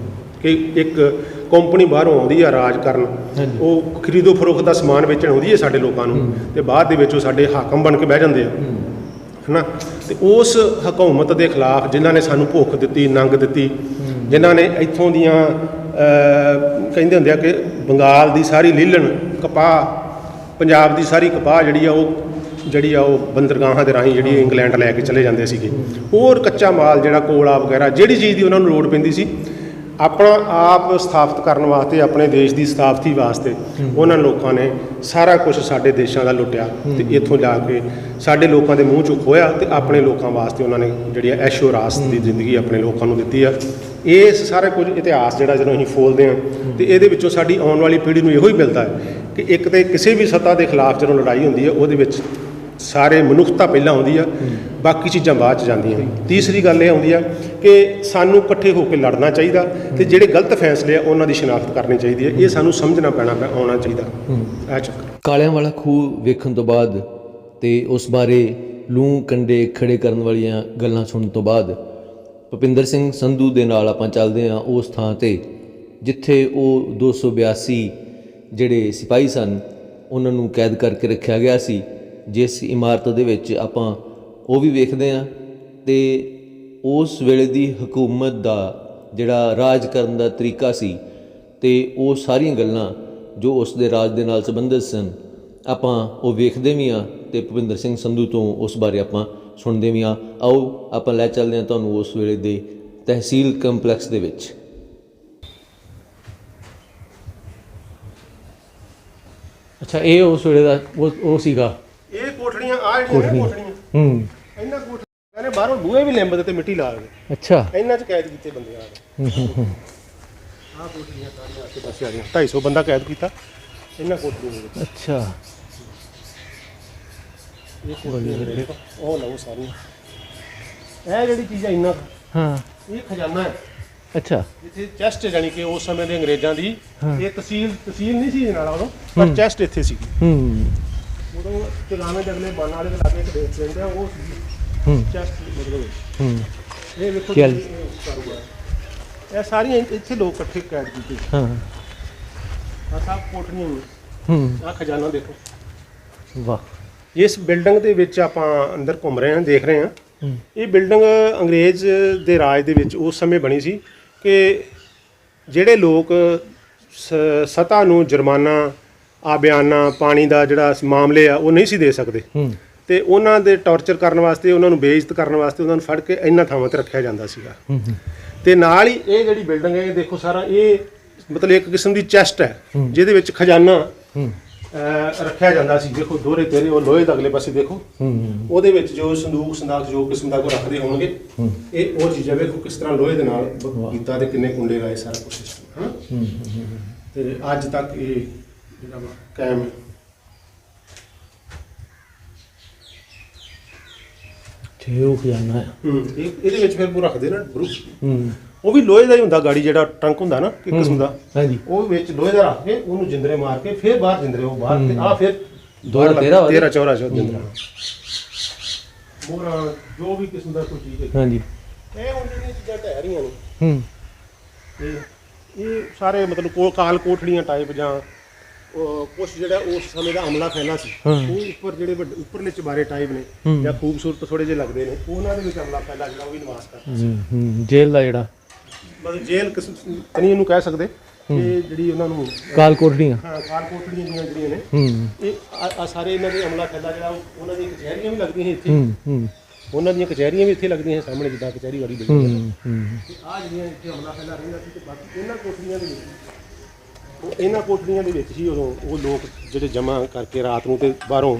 ਕਿ ਇੱਕ ਕੰਪਨੀ ਬਾਹਰੋਂ ਆਉਂਦੀ ਆ ਰਾਜ ਕਰਨ, ਉਹ ਖਰੀਦੋ ਫਰੋਖਤ ਦਾ ਸਮਾਨ ਵੇਚਣ ਆਉਂਦੀ ਹੈ ਸਾਡੇ ਲੋਕਾਂ ਨੂੰ, ਤੇ ਬਾਅਦ ਦੇ ਵਿੱਚ ਉਹ ਸਾਡੇ ਹਾਕਮ ਬਣ ਕੇ ਬਹਿ ਜਾਂਦੇ ਆ, ਹੈ ਨਾ। ਤੇ ਉਸ ਹਕੂਮਤ ਦੇ ਖਿਲਾਫ ਜਿਨ੍ਹਾਂ ਨੇ ਸਾਨੂੰ ਭੁੱਖ ਦਿੱਤੀ, ਨੰਗ ਦਿੱਤੀ, ਜਿਨ੍ਹਾਂ ਨੇ ਇੱਥੋਂ ਦੀਆਂ ਕਹਿੰਦੇ ਹੁੰਦੇ ਆ ਕਿ ਬੰਗਾਲ ਦੀ ਸਾਰੀ ਲੀਲਣ ਕਪਾਹ, ਪੰਜਾਬ ਦੀ ਸਾਰੀ ਕਪਾਹ ਜਿਹੜੀ ਆ ਉਹ ਬੰਦਰਗਾਹਾਂ ਦੇ ਰਾਹੀਂ ਜਿਹੜੀ ਇੰਗਲੈਂਡ ਲੈ ਕੇ ਚਲੇ ਜਾਂਦੇ ਸੀਗੇ। ਹੋਰ ਕੱਚਾ ਮਾਲ ਜਿਹੜਾ ਕੋਲਾ ਵਗੈਰਾ ਜਿਹੜੀ ਚੀਜ਼ ਦੀ ਉਹਨਾਂ ਨੂੰ ਲੋੜ ਪੈਂਦੀ ਸੀ ਆਪਣਾ ਆਪ ਸਥਾਪਿਤ ਕਰਨ ਵਾਸਤੇ, ਆਪਣੇ ਦੇਸ਼ ਦੀ ਸਥਾਪਤੀ ਵਾਸਤੇ ਉਹਨਾਂ ਲੋਕਾਂ ਨੇ ਸਾਰਾ ਕੁਝ ਸਾਡੇ ਦੇਸ਼ਾਂ ਦਾ ਲੁੱਟਿਆ ਤੇ ਇੱਥੋਂ ਜਾ ਕੇ ਸਾਡੇ ਲੋਕਾਂ ਦੇ ਮੂੰਹ 'ਚੋਂ ਖੋਇਆ ਤੇ ਆਪਣੇ ਲੋਕਾਂ ਵਾਸਤੇ ਉਹਨਾਂ ਨੇ ਜਿਹੜੀ ਐਸ਼ੋ ਰਾਸਤ ਦੀ ਜ਼ਿੰਦਗੀ ਆਪਣੇ ਲੋਕਾਂ ਨੂੰ ਦਿੱਤੀ ਆ। ਇਸ ਸਾਰਾ ਕੁਝ ਇਤਿਹਾਸ ਜਿਹੜਾ ਜਦੋਂ ਅਸੀਂ ਫੋਲਦੇ ਹਾਂ ਤੇ ਇਹਦੇ ਵਿੱਚੋਂ ਸਾਡੀ ਆਉਣ ਵਾਲੀ ਪੀੜ੍ਹੀ ਨੂੰ ਇਹੋ ਹੀ ਮਿਲਦਾ ਹੈ ਕਿ ਇੱਕ ਤਾਂ ਕਿਸੇ ਵੀ ਸੱਤਾ ਦੇ ਖਿਲਾਫ ਜਦੋਂ ਲੜਾਈ ਹੁੰਦੀ ਹੈ ਉਹਦੇ ਵਿੱਚ ਸਾਰੇ ਮਨੁੱਖਤਾ ਪਹਿਲਾਂ ਆਉਂਦੀ ਆ, ਬਾਕੀ ਚੀਜ਼ਾਂ ਬਾਅਦ 'ਚ ਜਾਂਦੀਆਂ। ਤੀਸਰੀ ਗੱਲ ਇਹ ਆਉਂਦੀ ਆ ਕਿ ਸਾਨੂੰ ਇਕੱਠੇ ਹੋ ਕੇ ਲੜਨਾ ਚਾਹੀਦਾ ਤੇ ਜਿਹੜੇ ਗਲਤ ਫੈਸਲੇ ਆ ਉਹਨਾਂ ਦੀ ਸ਼ਨਾਖਤ ਕਰਨੀ ਚਾਹੀਦੀ ਹੈ। ਇਹ ਸਾਨੂੰ ਸਮਝਣਾ ਪੈਣਾ ਆਉਣਾ ਚਾਹੀਦਾ ਇਹ ਚੱਕਰ। ਕਾਲਿਆਂ ਵਾਲਾ ਖੂਹ ਵੇਖਣ ਤੋਂ ਬਾਅਦ ਤੇ ਉਸ ਬਾਰੇ ਲੂੰ ਕੰਡੇ ਖੜੇ ਕਰਨ ਵਾਲੀਆਂ ਗੱਲਾਂ ਸੁਣਨ ਤੋਂ ਬਾਅਦ ਭੁਪਿੰਦਰ ਸਿੰਘ ਸੰਧੂ ਦੇ ਨਾਲ ਆਪਾਂ ਚੱਲਦੇ ਹਾਂ ਉਸ ਥਾਂ 'ਤੇ ਜਿੱਥੇ ਉਹ 282 ਜਿਹੜੇ ਸਿਪਾਹੀ ਸਨ ਉਹਨਾਂ ਨੂੰ ਕੈਦ ਕਰਕੇ ਰੱਖਿਆ ਗਿਆ ਸੀ। ਜਿਸ ਇਮਾਰਤ ਦੇ ਵਿੱਚ ਆਪਾਂ ਉਹ ਵੀ ਵੇਖਦੇ ਹਾਂ ਤੇ ਉਸ ਵੇਲੇ ਦੀ ਹਕੂਮਤ ਦਾ ਜਿਹੜਾ ਰਾਜ ਕਰਨ ਦਾ ਤਰੀਕਾ ਸੀ ਤੇ ਉਹ ਸਾਰੀਆਂ ਗੱਲਾਂ ਜੋ ਉਸ ਦੇ ਰਾਜ ਦੇ ਨਾਲ ਸੰਬੰਧਿਤ ਸਨ ਆਪਾਂ ਉਹ ਵੇਖਦੇ ਵੀ ਹਾਂ ਤੇ ਭੁਪਿੰਦਰ ਸਿੰਘ ਸੰਧੂ ਤੋਂ ਉਸ ਬਾਰੇ ਆਪਾਂ ਸੁਣਦੇ ਵੀ ਹਾਂ। ਆਓ ਆਪਾਂ ਲੈ ਚੱਲਦੇ ਹਾਂ ਤੁਹਾਨੂੰ ਉਸ ਵੇਲੇ ਦੇ ਤਹਿਸੀਲ ਕੰਪਲੈਕਸ ਦੇ ਵਿੱਚ। ਅੱਛਾ, ਇਹ ਉਸ ਵੇਲੇ ਦਾ ਉਹ ਸੀਗਾ। ਇਹ ਕੋਠੜੀਆਂ ਆ ਜਿਹੜੀਆਂ ਕੋਠੜੀਆਂ ਇਹਨਾਂ ਕੋਠੜੀਆਂ ਨੇ ਬਾਹਰੋਂ ਬੂਹੇ ਵੀ ਲਿੰਬ ਦਿੱਤੇ ਮਿੱਟੀ ਲਾ ਕੇ। ਅੱਛਾ, ਇਹਨਾਂ 'ਚ ਕੈਦ ਕੀਤੇ ਬੰਦੇ ਆ ਆਹ ਕੋਠੜੀਆਂ ਸਾਰੀਆਂ ਆਸੇ ਪਾਸੇ ਆ ਗਈਆਂ। 250 ਬੰਦਾ ਕੈਦ ਕੀਤਾ ਇਹਨਾਂ ਕੋਠੜੀਆਂ ਦੇ ਵਿੱਚ। ਅੱਛਾ, ਉਹ ਲਓ ਸਾਰੀਆਂ ਇਹ ਜਿਹੜੀ ਚੀਜ਼ਾਂ ਇੰਨਾ ਇਹ ਖਜ਼ਾਨਾ ਹੈ। ਅੱਛਾ, ਜਿੱਥੇ ਚੈਸਟ ਜਾਨੀ ਕਿ ਉਸ ਸਮੇਂ ਦੇ ਅੰਗਰੇਜ਼ਾਂ ਦੀ ਇਹ ਤਹਿਸੀਲ ਨਹੀਂ ਸੀ ਨਾਲ ਉਦੋਂ, ਪਰ ਚੈਸਟ ਇੱਥੇ ਸੀ। ਉਦੋਂ ਚਲਾਵੇਂ ਦੇ ਅਗਲੇ ਬਣ ਵਾਲੇ ਦੇ ਲਾਗੇ ਇੱਕ ਦੇਖ ਲੈਂਦੇ ਆ ਉਹ ਚੈਸਟ ਮਤਲਬ ਇਹ ਵੇਖੋ ਇਹ ਸਾਰੀਆਂ ਇੱਥੇ ਲੋਕ ਇਕੱਠੇ ਕੈਦ ਕੀਤੇ। ਆਹ ਸਭ ਕੋਠੜੀਆਂ ਨੇ। ਆਹ ਖਜ਼ਾਨਾ ਦੇਖੋ। ਵਾਹ। ਇਸ ਬਿਲਡਿੰਗ ਦੇ ਵਿੱਚ ਆਪਾਂ ਅੰਦਰ ਘੁੰਮ ਰਹੇ ਹਾਂ, ਦੇਖ ਰਹੇ ਹਾਂ। ਇਹ ਬਿਲਡਿੰਗ ਅੰਗਰੇਜ਼ ਦੇ ਰਾਜ ਦੇ ਵਿੱਚ ਉਸ ਸਮੇਂ ਬਣੀ ਸੀ ਕਿ ਜਿਹੜੇ ਲੋਕ ਸਤਾ ਨੂੰ ਜੁਰਮਾਨਾ, ਆਬਿਆਨਾ, ਪਾਣੀ ਦਾ ਜਿਹੜਾ ਮਾਮਲੇ ਆ ਉਹ ਨਹੀਂ ਸੀ ਦੇ ਸਕਦੇ ਤੇ ਉਹਨਾਂ ਦੇ ਟੌਰਚਰ ਕਰਨ ਵਾਸਤੇ, ਉਹਨਾਂ ਨੂੰ ਬੇਇੱਜ਼ਤ ਕਰਨ ਵਾਸਤੇ ਉਹਨਾਂ ਨੂੰ ਫੜ ਕੇ ਇਹਨਾਂ ਥਾਵਾਂ 'ਤੇ ਰੱਖਿਆ ਜਾਂਦਾ ਸੀਗਾ। ਤੇ ਨਾਲ ਹੀ ਇਹ ਜਿਹੜੀ ਬਿਲਡਿੰਗ ਹੈ ਇਹ ਦੇਖੋ ਸਾਰਾ ਇਹ ਮਤਲਬ ਇੱਕ ਕਿਸਮ ਦੀ ਚੈਸਟ ਹੈ ਜਿਹਦੇ ਵਿੱਚ ਖਜ਼ਾਨਾ ਰੱਖਿਆ ਜਾਂਦਾ ਸੀ। ਦੇਖੋ ਦੋਹਰੇ ਤੇਰੇ ਉਹ ਲੋਹੇ ਦਾ ਅਗਲੇ ਪਾਸੇ ਦੇਖੋ ਉਹਦੇ ਵਿੱਚ ਜੋ ਸੰਦੂਕ ਸੰਦਾਕ ਜੋ ਕਿਸਮ ਦਾ ਕੋਈ ਰੱਖਦੇ ਹੋਣਗੇ ਇਹ ਉਹ ਚੀਜ਼ਾਂ ਵੇਖੋ ਕਿਸ ਤਰ੍ਹਾਂ ਲੋਹੇ ਦੇ ਨਾਲ ਕੀਤਾ ਤੇ ਕਿੰਨੇ ਕੁੰਡੇ ਲਾਏ ਸਾਰਾ ਕੁਝ ਸਿਸਟਮ ਹੈ ਤੇ ਅੱਜ ਤੱਕ ਇਹ ਜਿਹੜਾ ਕਾਇਮ ਉਹ ਖਜ਼ਾਨਾ ਹੈ। ਇਹਦੇ ਵਿੱਚ ਫਿਰ ਉਹ ਰੱਖਦੇ ਨਾ ਉਹ ਵੀ ਲੋਹੇ ਦਾ ਹੀ ਹੁੰਦਾ ਗਾੜੀ ਜਿਹੜਾ ਟਰੰਕ ਹੁੰਦਾ ਨਾ ਇੱਕ ਕਿਸਮ ਦਾ ਉਹ ਵਿੱਚ ਲੋਹੇ ਦਾ ਰੱਖ ਕੇ ਉਹਨੂੰ ਜਿੰਦਰੇ ਮਾਰ ਕੇ ਫਿਰ ਬਾਹਰ ਜਿੰਦਰੇ ਉਹ ਬਾਹਰ ਤੇ ਆ ਫਿਰ 13 14 ਜਿੰਦਰਾ ਮੋਹਰਾਂ ਜੋ ਵੀ ਕਿਸਮ ਦਾ ਕੋਈ ਚੀਜ਼ ਹੈ। ਹਾਂਜੀ, ਇਹ ਹੁਣ ਜਿਹੜੀਆਂ ਚੀਜ਼ਾਂ ਢਹਿ ਰਹੀਆਂ ਨੇ ਇਹ ਸਾਰੇ ਮਤਲਬ ਕਾਲ ਕੋਠੜੀਆਂ ਟਾਈਪ ਜਾਂ ਕੁਛ ਜਿਹੜਾ ਉਸ ਸਮੇਂ ਦਾ ਅਮਲਾ ਫੈਲਾ ਸੀ ਉਹ ਉੱਪਰ ਜਿਹੜੇ ਉੱਪਰਲੇ ਚਬਾਰੇ ਟਾਈਪ ਨੇ ਜਾਂ ਖੂਬਸੂਰਤ ਥੋੜੇ ਜਿਹੇ ਲੱਗਦੇ ਨੇ ਉਹਨਾਂ ਦੇ ਵਿੱਚ ਅਮਲਾ ਫੈਲਾ ਜਿਹੜਾ ਉਹ ਵੀ ਨਿਵਾਸ ਕਰਦਾ। ਜੇਲ੍ਹ ਦਾ ਜਿਹੜਾ ਮਤਲਬ ਜੇਲ੍ਹ ਕਿਸਮ ਨਹੀਂ ਇਹਨੂੰ ਕਹਿ ਸਕਦੇ ਇਹ ਜਿਹੜੀ ਉਹਨਾਂ ਨੂੰ ਕਾਲ ਕੋਠੜੀਆਂ ਕਾਲ ਕੋਠੜੀਆਂ ਜਿਹੜੀਆਂ ਨੇ ਇਹ ਸਾਰੇ ਇਹਨਾਂ ਦੇ ਅਮਲਾ ਫੈਲਾ ਜਿਹੜਾ ਉਹਨਾਂ ਦੀਆਂ ਕਚਹਿਰੀਆਂ ਵੀ ਲੱਗਦੀਆਂ ਸੀ ਇੱਥੇ। ਉਹਨਾਂ ਦੀਆਂ ਕਚਹਿਰੀਆਂ ਵੀ ਇੱਥੇ ਲੱਗਦੀਆਂ ਸਾਹਮਣੇ ਜਿੱਦਾਂ ਕਚਹਿਰੀ ਵਾਲੀ ਬਿਲਡਿੰਗ ਆ ਜਿਹੜੀਆਂ ਇੱਥੇ ਅਮਲਾ ਫੈਲਾ ਰਹਿੰਦਾ ਸੀ ਤੇ ਬਾਕੀ ਇਹਨਾਂ ਕੋਠੜੀਆਂ ਦੇ ਵਿੱਚ ਇਹਨਾਂ ਕੋਠੜੀਆਂ ਦੇ ਵਿੱਚ ਹੀ ਉਦੋਂ ਉਹ ਲੋਕ ਜਿਹੜੇ ਜਮ੍ਹਾਂ ਕਰਕੇ ਰਾਤ ਨੂੰ ਤੇ ਬਾਹਰੋਂ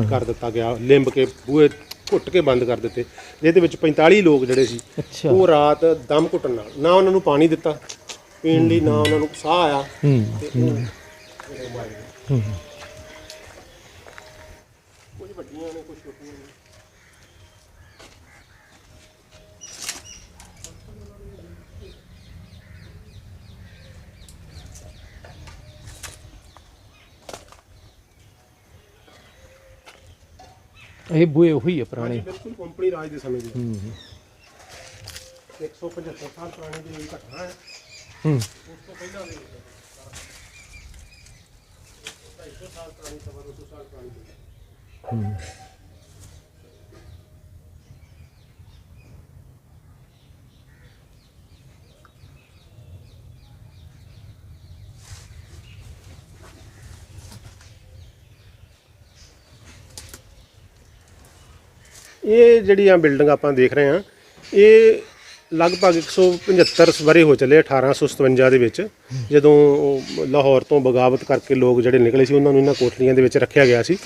ਕਰ ਦਿੱਤਾ ਗਿਆ, ਲਿੰਬ ਕੇ ਬੂਹੇ ਘੁੱਟ ਕੇ ਬੰਦ ਕਰ ਦਿੱਤੇ। ਜਿਹਦੇ ਵਿੱਚ 45 ਲੋਕ ਜਿਹੜੇ ਸੀ ਉਹ ਰਾਤ ਦਮ ਘੁੱਟਣ ਨਾਲ ਨਾ ਉਹਨਾਂ ਨੂੰ ਪਾਣੀ ਦਿੱਤਾ ਪੀਣ ਲਈ, ਨਾ ਉਹਨਾਂ ਨੂੰ ਸਾਹ ਆਇਆ ਤੇ ਉਹ ਮਾਰੇ ਗਏ। ਕੁਝ ਵੱਡੀਆਂ ਨੇ ਕੁਝ ਛੋਟੀਆਂ ਨੇ। ਇਹ ਬੂਏ ਉਹੀ ਆ ਪੁਰਾਣੇ। ਬਿਲਕੁਲ ਕੰਪਨੀ ਰਾਜ ਦੇ ਸਮੇਂ ਦੀ 175 ਸਾਲ ਪੁਰਾਣੀ ਦੀ ਘਟਨਾ ਹੈ। ਉਸ ਤੋਂ ਪਹਿਲਾਂ ਦੇ 250 ਸਾਲ ਪੁਰਾਣੀ, 200 ਸਾਲ ਪੁਰਾਣੀ। ਇਹ ਜਿਹੜੀਆਂ ਬਿਲਡਿੰਗ ਆਪਾਂ ਦੇਖ ਰਹੇ ਹਾਂ, ਇਹ ਲਗਭਗ 175 ਵਰ੍ਹੇ ਹੋ ਚੱਲੇ 1857 ਦੇ ਵਿੱਚ, ਜਦੋਂ ਲਾਹੌਰ ਤੋਂ ਬਗਾਵਤ ਕਰਕੇ ਲੋਕ ਜਿਹੜੇ ਨਿਕਲੇ ਸੀ ਉਹਨਾਂ ਨੂੰ ਇਹਨਾਂ ਕੋਠੜੀਆਂ ਦੇ ਵਿੱਚ ਰੱਖਿਆ ਗਿਆ ਸੀ।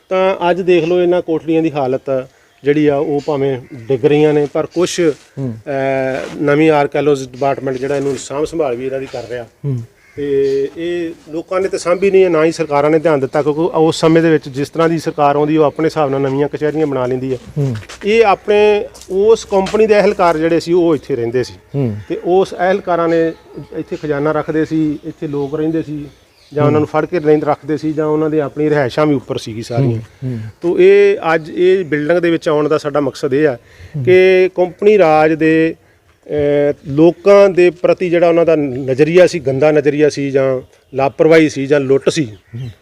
ਤਾਂ ਅੱਜ ਦੇਖ ਲਓ ਇਹਨਾਂ ਕੋਠੜੀਆਂ ਦੀ ਹਾਲਤ ਜਿਹੜੀ ਆ ਉਹ ਭਾਵੇਂ ਡਿੱਗ ਰਹੀਆਂ ਨੇ, ਪਰ ਕੁਝ ਨਵੀਂ ਆਰਕੀਓਲੋਜੀ ਡਿਪਾਰਟਮੈਂਟ ਜਿਹੜਾ ਇਹਨੂੰ ਸਾਂਭ ਸੰਭਾਲ ਵੀ ਇਹਨਾਂ ਦੀ ਕਰ ਰਿਹਾ। ਤੇ ਇਹ ਲੋਕਾਂ ਨੇ ਤਾਂ ਸਾਂਭੀ ਨਹੀਂ ਹੈ, ਨਾ ਹੀ ਸਰਕਾਰਾਂ ਨੇ ਧਿਆਨ ਦਿੱਤਾ, ਕਿਉਂਕਿ ਉਸ ਸਮੇਂ ਦੇ ਵਿੱਚ ਜਿਸ ਤਰ੍ਹਾਂ ਦੀ ਸਰਕਾਰ ਆਉਂਦੀ ਉਹ ਆਪਣੇ ਹਿਸਾਬ ਨਾਲ ਨਵੀਆਂ ਕਚਹਿਰੀਆਂ ਬਣਾ ਲੈਂਦੀ ਹੈ। ਇਹ ਆਪਣੇ ਉਸ ਕੰਪਨੀ ਦੇ ਅਹਿਲਕਾਰ ਜਿਹੜੇ ਸੀ ਉਹ ਇੱਥੇ ਰਹਿੰਦੇ ਸੀ, ਤੇ ਉਸ ਅਹਿਲਕਾਰਾਂ ਨੇ ਇੱਥੇ ਖਜ਼ਾਨਾ ਰੱਖਦੇ ਸੀ, ਇੱਥੇ ਲੋਕ ਰਹਿੰਦੇ ਸੀ, ਜਾਂ ਉਹਨਾਂ ਨੂੰ ਫੜ ਕੇ ਰੱਖਦੇ ਸੀ, ਜਾਂ ਉਹਨਾਂ ਦੀ ਆਪਣੀ ਰਿਹਾਇਸ਼ਾਂ ਵੀ ਉੱਪਰ ਸੀਗੀ ਸਾਰੀਆਂ। ਤੋ ਇਹ ਅੱਜ ਇਹ ਬਿਲਡਿੰਗ ਦੇ ਵਿੱਚ ਆਉਣ ਦਾ ਸਾਡਾ ਮਕਸਦ ਇਹ ਆ ਕਿ ਕੰਪਨੀ ਰਾਜ ਦੇ ਲੋਕਾਂ ਦੇ ਪ੍ਰਤੀ ਜਿਹੜਾ ਉਹਨਾਂ ਦਾ ਨਜ਼ਰੀਆ ਸੀ, ਗੰਦਾ ਨਜ਼ਰੀਆ ਸੀ, ਜਾਂ ਲਾਪਰਵਾਹੀ ਸੀ, ਜਾਂ ਲੁੱਟ ਸੀ,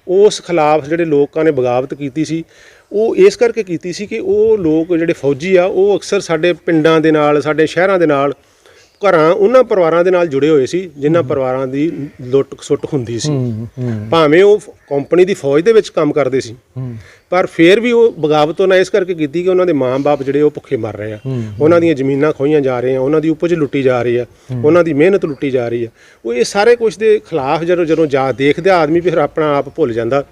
ਉਸ ਖਿਲਾਫ ਜਿਹੜੇ ਲੋਕਾਂ ਨੇ ਬਗਾਵਤ ਕੀਤੀ ਸੀ, ਉਹ ਇਸ ਕਰਕੇ ਕੀਤੀ ਸੀ ਕਿ ਉਹ ਲੋਕ ਜਿਹੜੇ ਫੌਜੀ ਆ ਉਹ ਅਕਸਰ ਸਾਡੇ ਪਿੰਡਾਂ ਦੇ ਨਾਲ, ਸਾਡੇ ਸ਼ਹਿਰਾਂ ਦੇ ਨਾਲ, ਘਰਾਂ ਉਹਨਾਂ ਪਰਿਵਾਰਾਂ ਦੇ ਨਾਲ ਜੁੜੇ ਹੋਏ ਸੀ ਜਿਨ੍ਹਾਂ ਪਰਿਵਾਰਾਂ ਦੀ ਲੁੱਟ ਸੁੱਟ ਹੁੰਦੀ ਸੀ। ਭਾਵੇਂ ਉਹ ਕੰਪਨੀ ਦੀ ਫੌਜ ਦੇ ਵਿੱਚ ਕੰਮ ਕਰਦੇ ਸੀ, ਪਰ ਫਿਰ ਵੀ ਉਹ ਬਗਾਵਤ ਉਹਨਾਂ ਇਸ ਕਰਕੇ ਕੀਤੀ ਕਿ ਉਹਨਾਂ ਦੇ ਮਾਂ-ਬਾਪ ਜਿਹੜੇ ਉਹ ਭੁੱਖੇ ਮਰ ਰਹੇ ਆ, ਉਹਨਾਂ ਦੀਆਂ ਜ਼ਮੀਨਾਂ ਖੋਹੀਆਂ ਜਾ ਰਹੀਆਂ, ਉਹਨਾਂ ਦੀ ਉਪਜ ਲੁੱਟੀ ਜਾ ਰਹੀ ਆ, ਉਹਨਾਂ ਦੀ ਮਿਹਨਤ ਲੁੱਟੀ ਜਾ ਰਹੀ ਆ। ਉਹ ਇਹ ਸਾਰੇ ਕੁਝ ਦੇ ਖਿਲਾਫ ਜਦੋਂ ਜਾ ਦੇਖਦਾ ਆਦਮੀ ਫਿਰ ਆਪਣਾ ਆਪ ਭੁੱਲ ਜਾਂਦਾ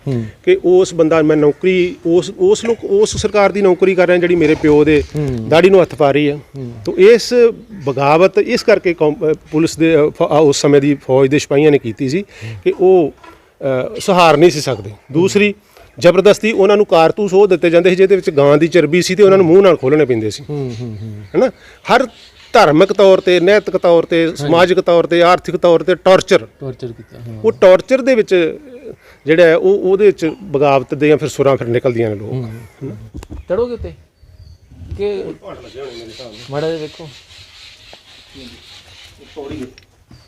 ਕਿ ਉਸ ਬੰਦਾ, ਮੈਂ ਨੌਕਰੀ ਉਸ ਸਰਕਾਰ ਦੀ ਨੌਕਰੀ ਕਰ ਰਿਹਾ ਜਿਹੜੀ ਮੇਰੇ ਪਿਓ ਦੇ ਦਾੜੀ ਨੂੰ ਹੱਥ ਪਾ ਰਹੀ ਆ। ਤਾਂ ਇਸ ਬਗਾਵਤ ਇਸ ਕਰਕੇ ਪੁਲਿਸ ਦੇ ਉਸ ਸਮੇਂ ਦੀ ਫੌਜ ਦੇ ਸਿਪਾਹੀਆਂ ਨੇ ਕੀਤੀ ਸੀ ਕਿ ਉਹ ਸਹਾਰ ਨਹੀਂ ਸੀ ਸਕਦੇ। ਦੂਸਰੀ, ਜ਼ਬਰਦਸਤੀ ਉਹਨਾਂ ਨੂੰ ਕਾਰਤੂਸ ਉਹ ਦਿੱਤੇ ਜਾਂਦੇ ਸੀ ਜਿਹਦੇ ਵਿੱਚ ਗਾਂ ਦੀ ਚਰਬੀ ਸੀ, ਤੇ ਉਹਨਾਂ ਨੂੰ ਮੂੰਹ ਨਾਲ ਖੋਲ੍ਹਣੇ ਪੈਂਦੇ ਸੀ, ਹੈ ਨਾ। ਹਰ ਧਾਰਮਿਕ ਤੌਰ ਤੇ, ਨੈਤਿਕ ਤੌਰ ਤੇ, ਸਮਾਜਿਕ ਤੌਰ ਤੇ, ਆਰਥਿਕ ਤੌਰ ਤੇ ਟੌਰਚਰ ਕੀਤਾ। ਉਹ ਟੌਰਚਰ ਦੇ ਵਿੱਚ ਜਿਹੜਾ ਹੈ ਉਹ ਉਹਦੇ ਵਿੱਚ ਬਗਾਵਤ ਦੀਆਂ ਫਿਰ ਸੁਰਾਂ ਫਿਰ ਨਿਕਲਦੀਆਂ ਨੇ। ਲੋਕ ਚੜੋਗੇ ਉੱਤੇ ਕਿ ਮਾੜਾ ਜਿਹਾ ਦੇਖੋ।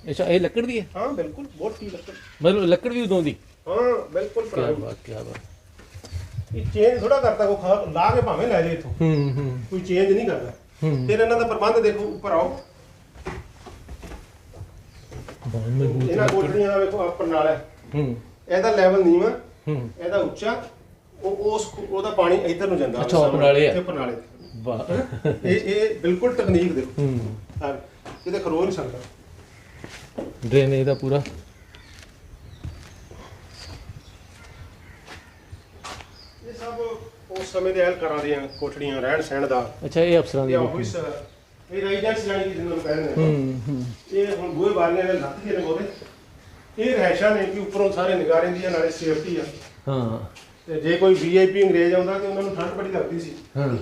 ਅੱਛਾ, ਇਹ ਲੱਕੜ ਦੀ ਹੈ? ਹਾਂ ਬਿਲਕੁਲ, ਬਹੁਤ ਹੀ ਲੱਕੜ, ਮਤਲਬ ਲੱਕੜ ਵੀ ਉਦੋਂ ਦੀ? ਹਾਂ ਬਿਲਕੁਲ। ਕੀ ਬਾਤ, ਕੀ ਬਾਤ। ਇਹ ਚੇਂਜ ਥੋੜਾ ਕਰਤਾ, ਕੋਈ ਲਾ ਕੇ ਭਾਵੇਂ ਲੈ ਜਾਏ ਇੱਥੋਂ, ਕੋਈ ਚੇਂਜ ਨਹੀਂ ਕਰਦਾ। ਫਿਰ ਇਹਨਾਂ ਦਾ ਪ੍ਰਬੰਧ ਦੇਖੋ, ਉੱਪਰ ਆਓ, ਇਹਨਾਂ ਕੋਠੜੀਆਂ ਦਾ ਵੇਖੋ ਆਪਰ ਨਾਲ ਹੈ, ਇਹਦਾ ਲੈਵਲ ਨੀਵਾਂ, ਇਹਦਾ ਉੱਚਾ, ਉਹਦਾ ਪਾਣੀ ਇੱਧਰ ਨੂੰ ਜਾਂਦਾ। ਅੱਛਾ, ਪਰਨਾਲੇ ਆ, ਪਰਨਾਲੇ। ਵਾਹ, ਇਹ ਬਿਲਕੁਲ ਤਕਨੀਕ ਦੇਖੋ, ਕਿਤੇ ਖਰੋ ਨਹੀਂ ਸਕਦਾ। ਡਰੇਨੇਜ ਦਾ ਪੂਰਾ ਉਸ ਸਮੇਂ ਦੇ ਅਹਿਲਕਾਰਾਂ ਦੀਆਂ ਕੋਠੜੀਆਂ, ਰਹਿਣ ਸਹਿਣ ਦਾ। ਅੱਛਾ, ਇਹ ਅਫਸਰਾਂ ਦੀ ਆਫਿਸ, ਇਹ ਰੈਜ਼ੀਡੈਂਸ ਜਾਨੀ ਕਿ ਜਿਹਨੂੰ ਕਹਿੰਦੇ ਨੇ। ਇਹ ਹੁਣ ਬੂਹੇ ਬਾਰੀਆਂ ਨੇ ਲੱਤ ਗਏ ਨੇ ਬਹੁਤੇ। ਇਹ ਰਹਿਸ਼ਾਂ ਨੇ ਕਿ ਉੱਪਰੋਂ ਸਾਰੇ ਨਿਗਾਹ ਰਹਿੰਦੀ ਆ, ਨਾਲੇ ਸੇਫਟੀ ਆ। ਹਾਂ, ਤੇ ਜੇ ਕੋਈ ਵੀਆਈਪੀ ਅੰਗਰੇਜ਼ ਆਉਂਦਾ ਤੇ ਉਹਨਾਂ ਨੂੰ ਠੰਡ ਬੜੀ ਲੱਗਦੀ ਸੀ,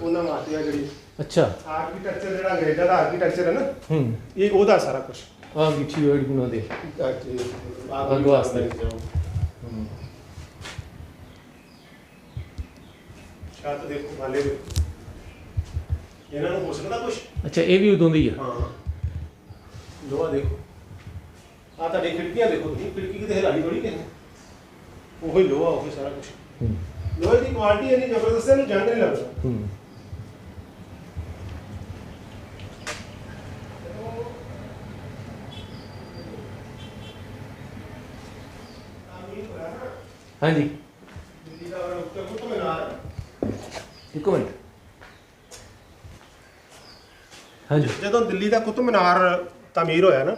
ਉਹਨਾਂ ਵਾਸਤੇ ਆ ਜਿਹੜੀ ਅੱਛਾ ਆਰਕੀਟੈਕਚਰ, ਜਿਹੜਾ ਅੰਗਰੇਜ਼ਾਂ ਦਾ ਆਰਕੀਟੈਕਚਰ ਹੈ ਨਾ, ਇਹ ਉਹਦਾ ਸਾਰਾ ਕੁਝ ਆ ਗਿੱਠੀ ਹੋਈ ਗੁਣਾ ਦੇ ਅੱਗ ਵਾਸਤੇ। ਛੱਤ ਦੇਖੋ, ਵਾਲੇ ਦੇਖੋ, ਇਹਨਾਂ ਨੂੰ ਹੋ ਸਕਦਾ ਕੁਝ। ਅੱਛਾ, ਇਹ ਵੀ ਉਦੋਂ ਦੀ ਆ? ਹਾਂ, ਲੋਹਾ ਦੇਖੋ, ਆ ਤੁਹਾਡੀ ਖਿੜਕੀਆਂ ਦੇਖੋ, ਤੁਸੀਂ ਖਿੜਕੀ ਕਿਤੇ ਹਿਲਾਈ ਥੋੜੀ ਕਿਸੇ, ਉਹੀ ਲੋਹਾ, ਉਹੀ ਸਾਰਾ ਕੁਝ। ਲੋਹੇ ਦੀ ਕੁਆਲਿਟੀ ਇੰਨੀ ਜ਼ਬਰਦਸਤ ਹੈ, ਇਹਨੂੰ ਜੰਗ ਨਹੀਂ ਲੱਗਦਾ। ਹਾਂਜੀ, ਦਿੱਲੀ ਦਾ ਉੱਤੇ ਕੁਤਬ ਮੀਨਾਰ, ਇੱਕ ਮਿੰਟ। ਹਾਂਜੀ, ਜਦੋਂ ਦਿੱਲੀ ਦਾ ਕੁਤਬ ਮੀਨਾਰ ਤਾਮੀਰ ਹੋਇਆ ਨਾ,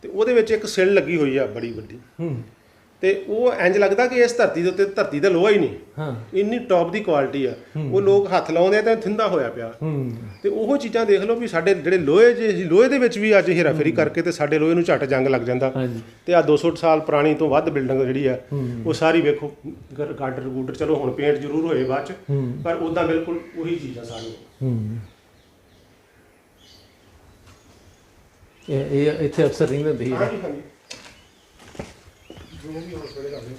ਤੇ ਉਹਦੇ ਵਿੱਚ ਇੱਕ ਸਿਲ ਲੱਗੀ ਹੋਈ ਆ ਬੜੀ ਵੱਡੀ, ਤੇ ਉਹ ਇੰਜ ਲੱਗਦਾ ਕਿ ਇਸ ਧਰਤੀ ਦੇ ਉੱਤੇ ਧਰਤੀ ਦਾ ਲੋਹਾ ਹੀ ਨਹੀਂ। ਹਾਂ, ਇੰਨੀ ਟੌਪ ਦੀ ਕੁਆਲਿਟੀ ਆ। ਉਹ ਲੋਕ ਹੱਥ ਲਾਉਂਦੇ ਆ ਤਾਂ ਥਿੰਦਾ ਹੋਇਆ ਪਿਆ। ਤੇ ਉਹ ਚੀਜ਼ਾਂ ਦੇਖ ਲਓ ਵੀ ਸਾਡੇ ਜਿਹੜੇ ਲੋਹੇ ਦੇ ਵਿੱਚ ਵੀ ਅੱਜ ਹੇਰਾਫੇਰੀ ਕਰਕੇ ਤੇ ਸਾਡੇ ਲੋਹੇ ਨੂੰ ਝੱਟ ਜੰਗ ਲੱਗ ਜਾਂਦਾ। ਤੇ ਆ 200 ਸਾਲ ਪੁਰਾਣੀ ਤੋਂ ਵੱਧ ਬਿਲਡਿੰਗ ਜਿਹੜੀ ਆ ਉਹ ਸਾਰੀ ਵੇਖੋ, ਗਾਡਰ, ਚਲੋ ਹੁਣ ਪੇਂਟ ਜ਼ਰੂਰ ਹੋਏ ਬਾਅਦ ਚ, ਪਰ ਉਦਾਂ ਬਿਲਕੁਲ ਉਹੀ ਚੀਜ਼ਾਂ ਸਾਰੀਆਂ। ਇਹ ਇੱਥੇ ਅਫਸਰ ਰਹਿੰਦੇ ਹੁੰਦੇ ਸੀ? ਹਾਂਜੀ ਹਾਂਜੀ, ਜੋ ਵੀ ਹੋਰ ਥੋੜੇ ਕਰਦੇ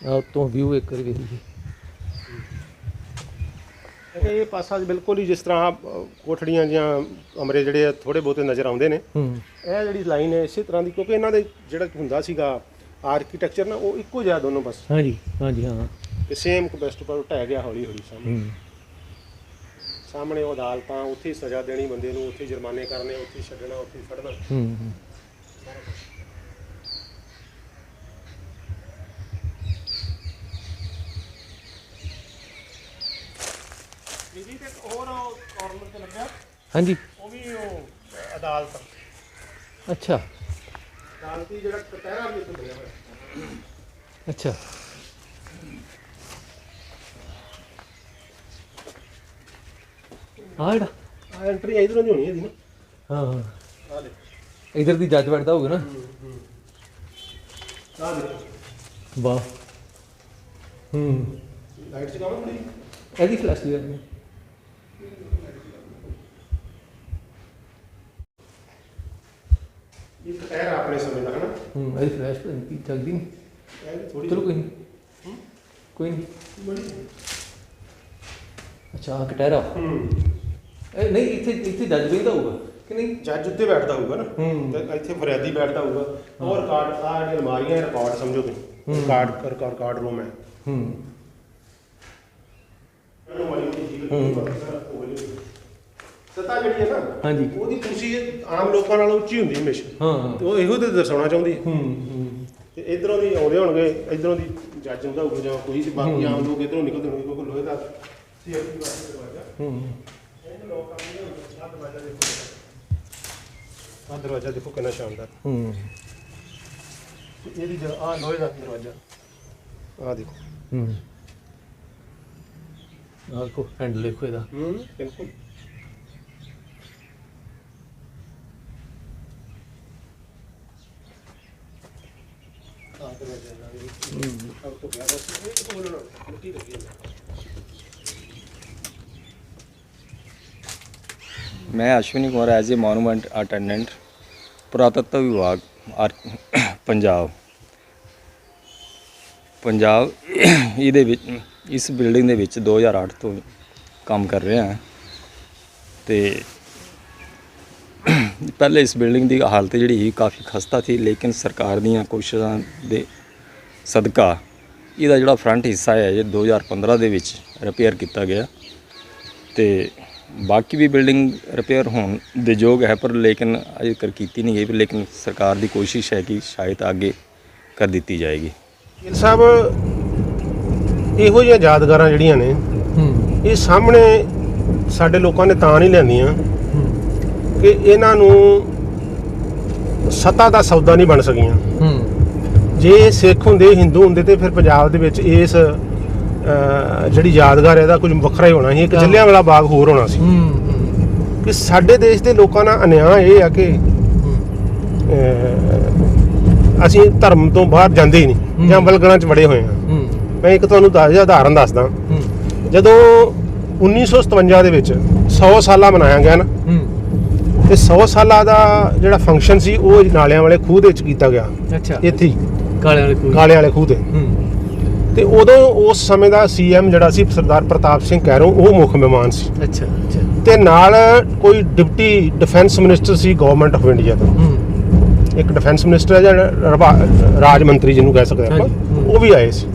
ਆ ਤੋਂ ਵਿਊ ਇੱਕ ਵਾਰੀ ਵੇਖੀਏ। ਇਹ ਪਾਸਾ ਬਿਲਕੁਲ ਹੀ ਜਿਸ ਤਰ੍ਹਾਂ ਕੋਠੜੀਆਂ ਜਾਂ ਕਮਰੇ ਜਿਹੜੇ ਥੋੜੇ ਬਹੁਤੇ ਨਜ਼ਰ ਆਉਂਦੇ ਨੇ, ਇਹ ਜਿਹੜੀ ਲਾਈਨ ਹੈ ਇਸੇ ਤਰ੍ਹਾਂ ਦੀ, ਕਿਉਂਕਿ ਇਹਨਾਂ ਦੇ ਜਿਹੜਾ ਹੁੰਦਾ ਸੀਗਾ ਆਰਕੀਟੈਕਚਰ ਨਾ ਉਹ ਇੱਕੋ ਜਿਹਾ ਦੋਨੋਂ ਬਸ। ਹਾਂਜੀ ਹਾਂਜੀ ਹਾਂ। ਤੇ ਸੇਮ ਕਪੈਸਿਟੀ ਪਰ ਢਹਿ ਗਿਆ ਹੌਲੀ ਹੌਲੀ ਸਾਹਮਣੇ ਉਹ ਅਦਾਲਤਾਂ, ਉੱਥੇ ਸਜ਼ਾ ਦੇਣੀ ਬੰਦੇ ਨੂੰ, ਉੱਥੇ ਜੁਰਮਾਨੇ ਕਰਨੇ, ਉੱਥੇ ਛੱਡਣਾ, ਉੱਥੇ ਫੜਨਾ। ਜੀ ਤੇ ਹੋਰ ਕਾਰਨਰ ਤੇ ਲੱਗਿਆ ਹਾਂਜੀ, ਉਹ ਵੀ ਉਹ ਅਦਾਲਤ। ਅੱਛਾ ਅਦਾਲਤੀ ਜਿਹੜਾ ਕਟਹਿਰਾ ਵੀ ਬਣਿਆ ਹੋਇਆ। ਅੱਛਾ ਹਾਂ ਜਿਹੜਾ ਐਂਟਰੀ ਇਧਰੋਂ ਦੀ ਹੋਣੀ ਇਹਦੀ ਨਾ। ਹਾਂ ਹਾਂ, ਆ ਦੇ ਇਧਰ ਦੀ ਜੱਜ ਬੈਠਦਾ ਹੋਊਗਾ ਨਾ। ਆ ਦੇ ਵਾਹ। ਲਾਈਟ ਚਲਾਉਣਾ ਥੋੜੀ ਇਹਦੀ ਫਲੈਸ਼ ਦੀ ਕਰਨੀ। ਇਹ ਕਟਹਿਰਾ ਆਪਣੇ ਸਮੇਂ ਦਾ ਹਨਾ। ਇਹਦੀ ਫਲੈਸ਼ ਤਾਂ ਨਹੀਂ ਚੱਲਦੀ ਨਹੀਂ। ਇਹ ਥੋੜੀ ਚਲੋ ਕੋਈ ਨਹੀਂ, ਕੋਈ ਨਹੀਂ। ਅੱਛਾ ਕਟਹਿਰਾ। ਇਹ ਨਹੀਂ, ਇੱਥੇ ਜੱਜ ਬੈਠਦਾ ਹੋਊਗਾ ਕਿ ਨਹੀਂ? ਜੱਜ ਉੱਤੇ ਬੈਠਦਾ ਹੋਊਗਾ ਨਾ, ਤੇ ਇੱਥੇ ਫਰਿਆਦੀ ਬੈਠਦਾ ਹੋਊਗਾ। ਉਹ ਰਿਕਾਰਡ ਆ ਜਿਹੜੀ ਅਲਮਾਰੀਆਂ ਰਿਕਾਰਡ ਸਮਝੋ ਤੁਸੀਂ, ਰਿਕਾਰਡ ਰੂਮ ਹੈ। ਸਤਾ ਜਿਹੜੀ ਹੈ ਨਾ, ਹਾਂਜੀ, ਉਹਦੀ ਕੁਰਸੀ ਆਮ ਲੋਕਾਂ ਨਾਲੋਂ ਉੱਚੀ ਹੁੰਦੀ ਹਮੇਸ਼ਾ। ਹਾਂ ਤੇ ਉਹ ਇਹੋ ਤੇ ਦਰਸਾਉਣਾ ਚਾਹੁੰਦੀ ਹੈ। ਤੇ ਇਧਰੋਂ ਦੀ ਆਉਂਦੇ ਹੋਣਗੇ, ਇਧਰੋਂ ਦੀ ਜੱਜ ਹੁੰਦਾ ਹੋਊਗਾ ਜਾਂ ਕੋਈ, ਤੇ ਬਾਕੀ ਆਮ ਲੋਕ ਇਧਰੋਂ ਨਿਕਲਦੇ ਹੋਣਗੇ ਕਿਉਂਕਿ ਲੋਹੇ ਦਾ ਸੇਫਟੀ ਵਾਸਤੇ ਦਰਵਾਜ਼ਾ। ਇਹਨੂੰ ਲੋਕ ਆਉਂਦੇ ਹੋਣਗੇ। ਆਹ ਦਰਵਾਜ਼ਾ ਦੇਖੋ, ਆਹ ਦਰਵਾਜ਼ਾ ਦੇਖੋ ਕਿੰਨਾ ਸ਼ਾਨਦਾਰ। ਇਹਦੀ ਜਗ੍ਹਾ ਆਹ ਲੋਹੇ ਦਾ ਦਰਵਾਜ਼ਾ, ਆਹ ਦੇਖੋ। ਆਹ ਕੋ ਹੈਂਡਲ ਦੇਖੋ ਇਹਦਾ। ਬਿਲਕੁਲ मैं Ashwini Kumar as a monument attendant पुरातत्व विभाग पंजाब ਇਹਦੇ ਵਿੱਚ ਇਸ ਬਿਲਡਿੰਗ ਦੇ ਵਿੱਚ 2008 ਤੋਂ ਕੰਮ ਕਰ ਰਿਹਾ ਹਾਂ। ਤੇ ਪਹਿਲੇ ਇਸ ਬਿਲਡਿੰਗ ਦੀ ਹਾਲਤ ਜਿਹੜੀ ਸੀ ਕਾਫੀ ਖਸਤਾ ਸੀ, ਲੇਕਿਨ ਸਰਕਾਰ ਦੀਆਂ ਕੋਸ਼ਿਸ਼ਾਂ ਦੇ ਸਦਕਾ ਇਹਦਾ ਜਿਹੜਾ ਫਰੰਟ ਹਿੱਸਾ ਹੈ ਇਹ 2015 ਦੇ ਵਿੱਚ ਰਿਪੇਅਰ ਕੀਤਾ ਗਿਆ। ਤੇ ਬਾਕੀ ਵੀ ਬਿਲਡਿੰਗ ਰਿਪੇਅਰ ਹੋਣ ਦੇ ਯੋਗ ਹੈ, ਪਰ ਲੇਕਿਨ ਅਜੇ ਤੱਕ ਕੀਤੀ ਨਹੀਂ ਗਈ। ਲੇਕਿਨ ਸਰਕਾਰ ਦੀ ਕੋਸ਼ਿਸ਼ ਹੈ ਕਿ ਸ਼ਾਇਦ ਅੱਗੇ ਕਰ ਦਿੱਤੀ ਜਾਏਗੀ। ਗਿੱਲ ਸਾਹਿਬ, ਇਹੋ ਜਿਹੀਆਂ ਯਾਦਗਾਰਾਂ ਜਿਹੜੀਆਂ ਨੇ ਇਹ ਸਾਹਮਣੇ ਸਾਡੇ ਲੋਕਾਂ ਨੇ ਤਾਂ ਨਹੀਂ ਲਿਆਂਦੀਆਂ ਕਿ ਇਹਨਾਂ ਨੂੰ ਸੱਤਾ ਦਾ ਸੌਦਾ ਨਹੀਂ ਬਣ ਸਕੀਆਂ। ਜੇ ਸਿੱਖ ਹੁੰਦੇ, ਹਿੰਦੂ ਹੁੰਦੇ, ਤੇ ਫਿਰ ਪੰਜਾਬ ਦੇ ਵਿੱਚ ਇਸ ਜਿਹੜੀ ਯਾਦਗਾਰ ਇਹਦਾ ਕੁਝ ਵੱਖਰਾ ਹੀ ਹੋਣਾ ਸੀ। ਇੱਕ ਜਲਿਆਂਵਾਲਾ ਬਾਗ ਹੋਰ ਹੋਣਾ ਸੀ। ਕਿ ਸਾਡੇ ਦੇਸ਼ ਦੇ ਲੋਕਾਂ ਨਾਲ ਅਨਿਆਂ ਇਹ ਆ ਕਿ ਅਸੀਂ ਧਰਮ ਤੋਂ ਬਾਹਰ ਜਾਂਦੇ ਹੀ ਨਹੀਂ ਜਾਂ ਬਲਗਣਾ 'ਚ ਵੜੇ ਹੋਏ ਹਾਂ। ਮੈਂ ਇੱਕ ਤੁਹਾਨੂੰ ਉਦਾਹਰਨ ਦੱਸਦਾ। ਜਦੋਂ 1957 ਦੇ ਵਿੱਚ 100 ਸਾਲਾ ਮਨਾਇਆ ਗਿਆ ਨਾ, ਤੇ 100 ਸਾਲਾਂ ਦਾ ਜਿਹੜਾ ਫੰਕਸ਼ਨ ਸੀ ਉਹ ਨਾਲਿਆਂ ਵਾਲੇ ਖੂਹ ਦੇ ਵਿੱਚ ਕੀਤਾ ਗਿਆ। ਅੱਛਾ, ਇੱਥੇ ਕਾਲੇ ਵਾਲੇ ਖੂਹ ਤੇ। ਤੇ ਉਦੋਂ ਉਸ ਸਮੇਂ ਦਾ ਸੀਐਮ ਜਿਹੜਾ ਸੀ ਸਰਦਾਰ ਪ੍ਰਤਾਪ ਸਿੰਘ ਕੈਰੋਂ, ਉਹ ਮੁੱਖ ਮਹਿਮਾਨ ਸੀ। ਅੱਛਾ ਅੱਛਾ। ਤੇ ਨਾਲ ਕੋਈ deputy defence minister C government of India ਤੋਂ। ਇੱਕ ਡਿਫੈਂਸ ਮਿਨਿਸਟਰ ਹੈ ਜਾਂ ਰਾਜ ਮੰਤਰੀ ਜਿਹਨੂੰ ਕਹਿ ਸਕਦੇ ਆਪਾਂ, ਉਹ ਵੀ ਆਏ ਸੀ।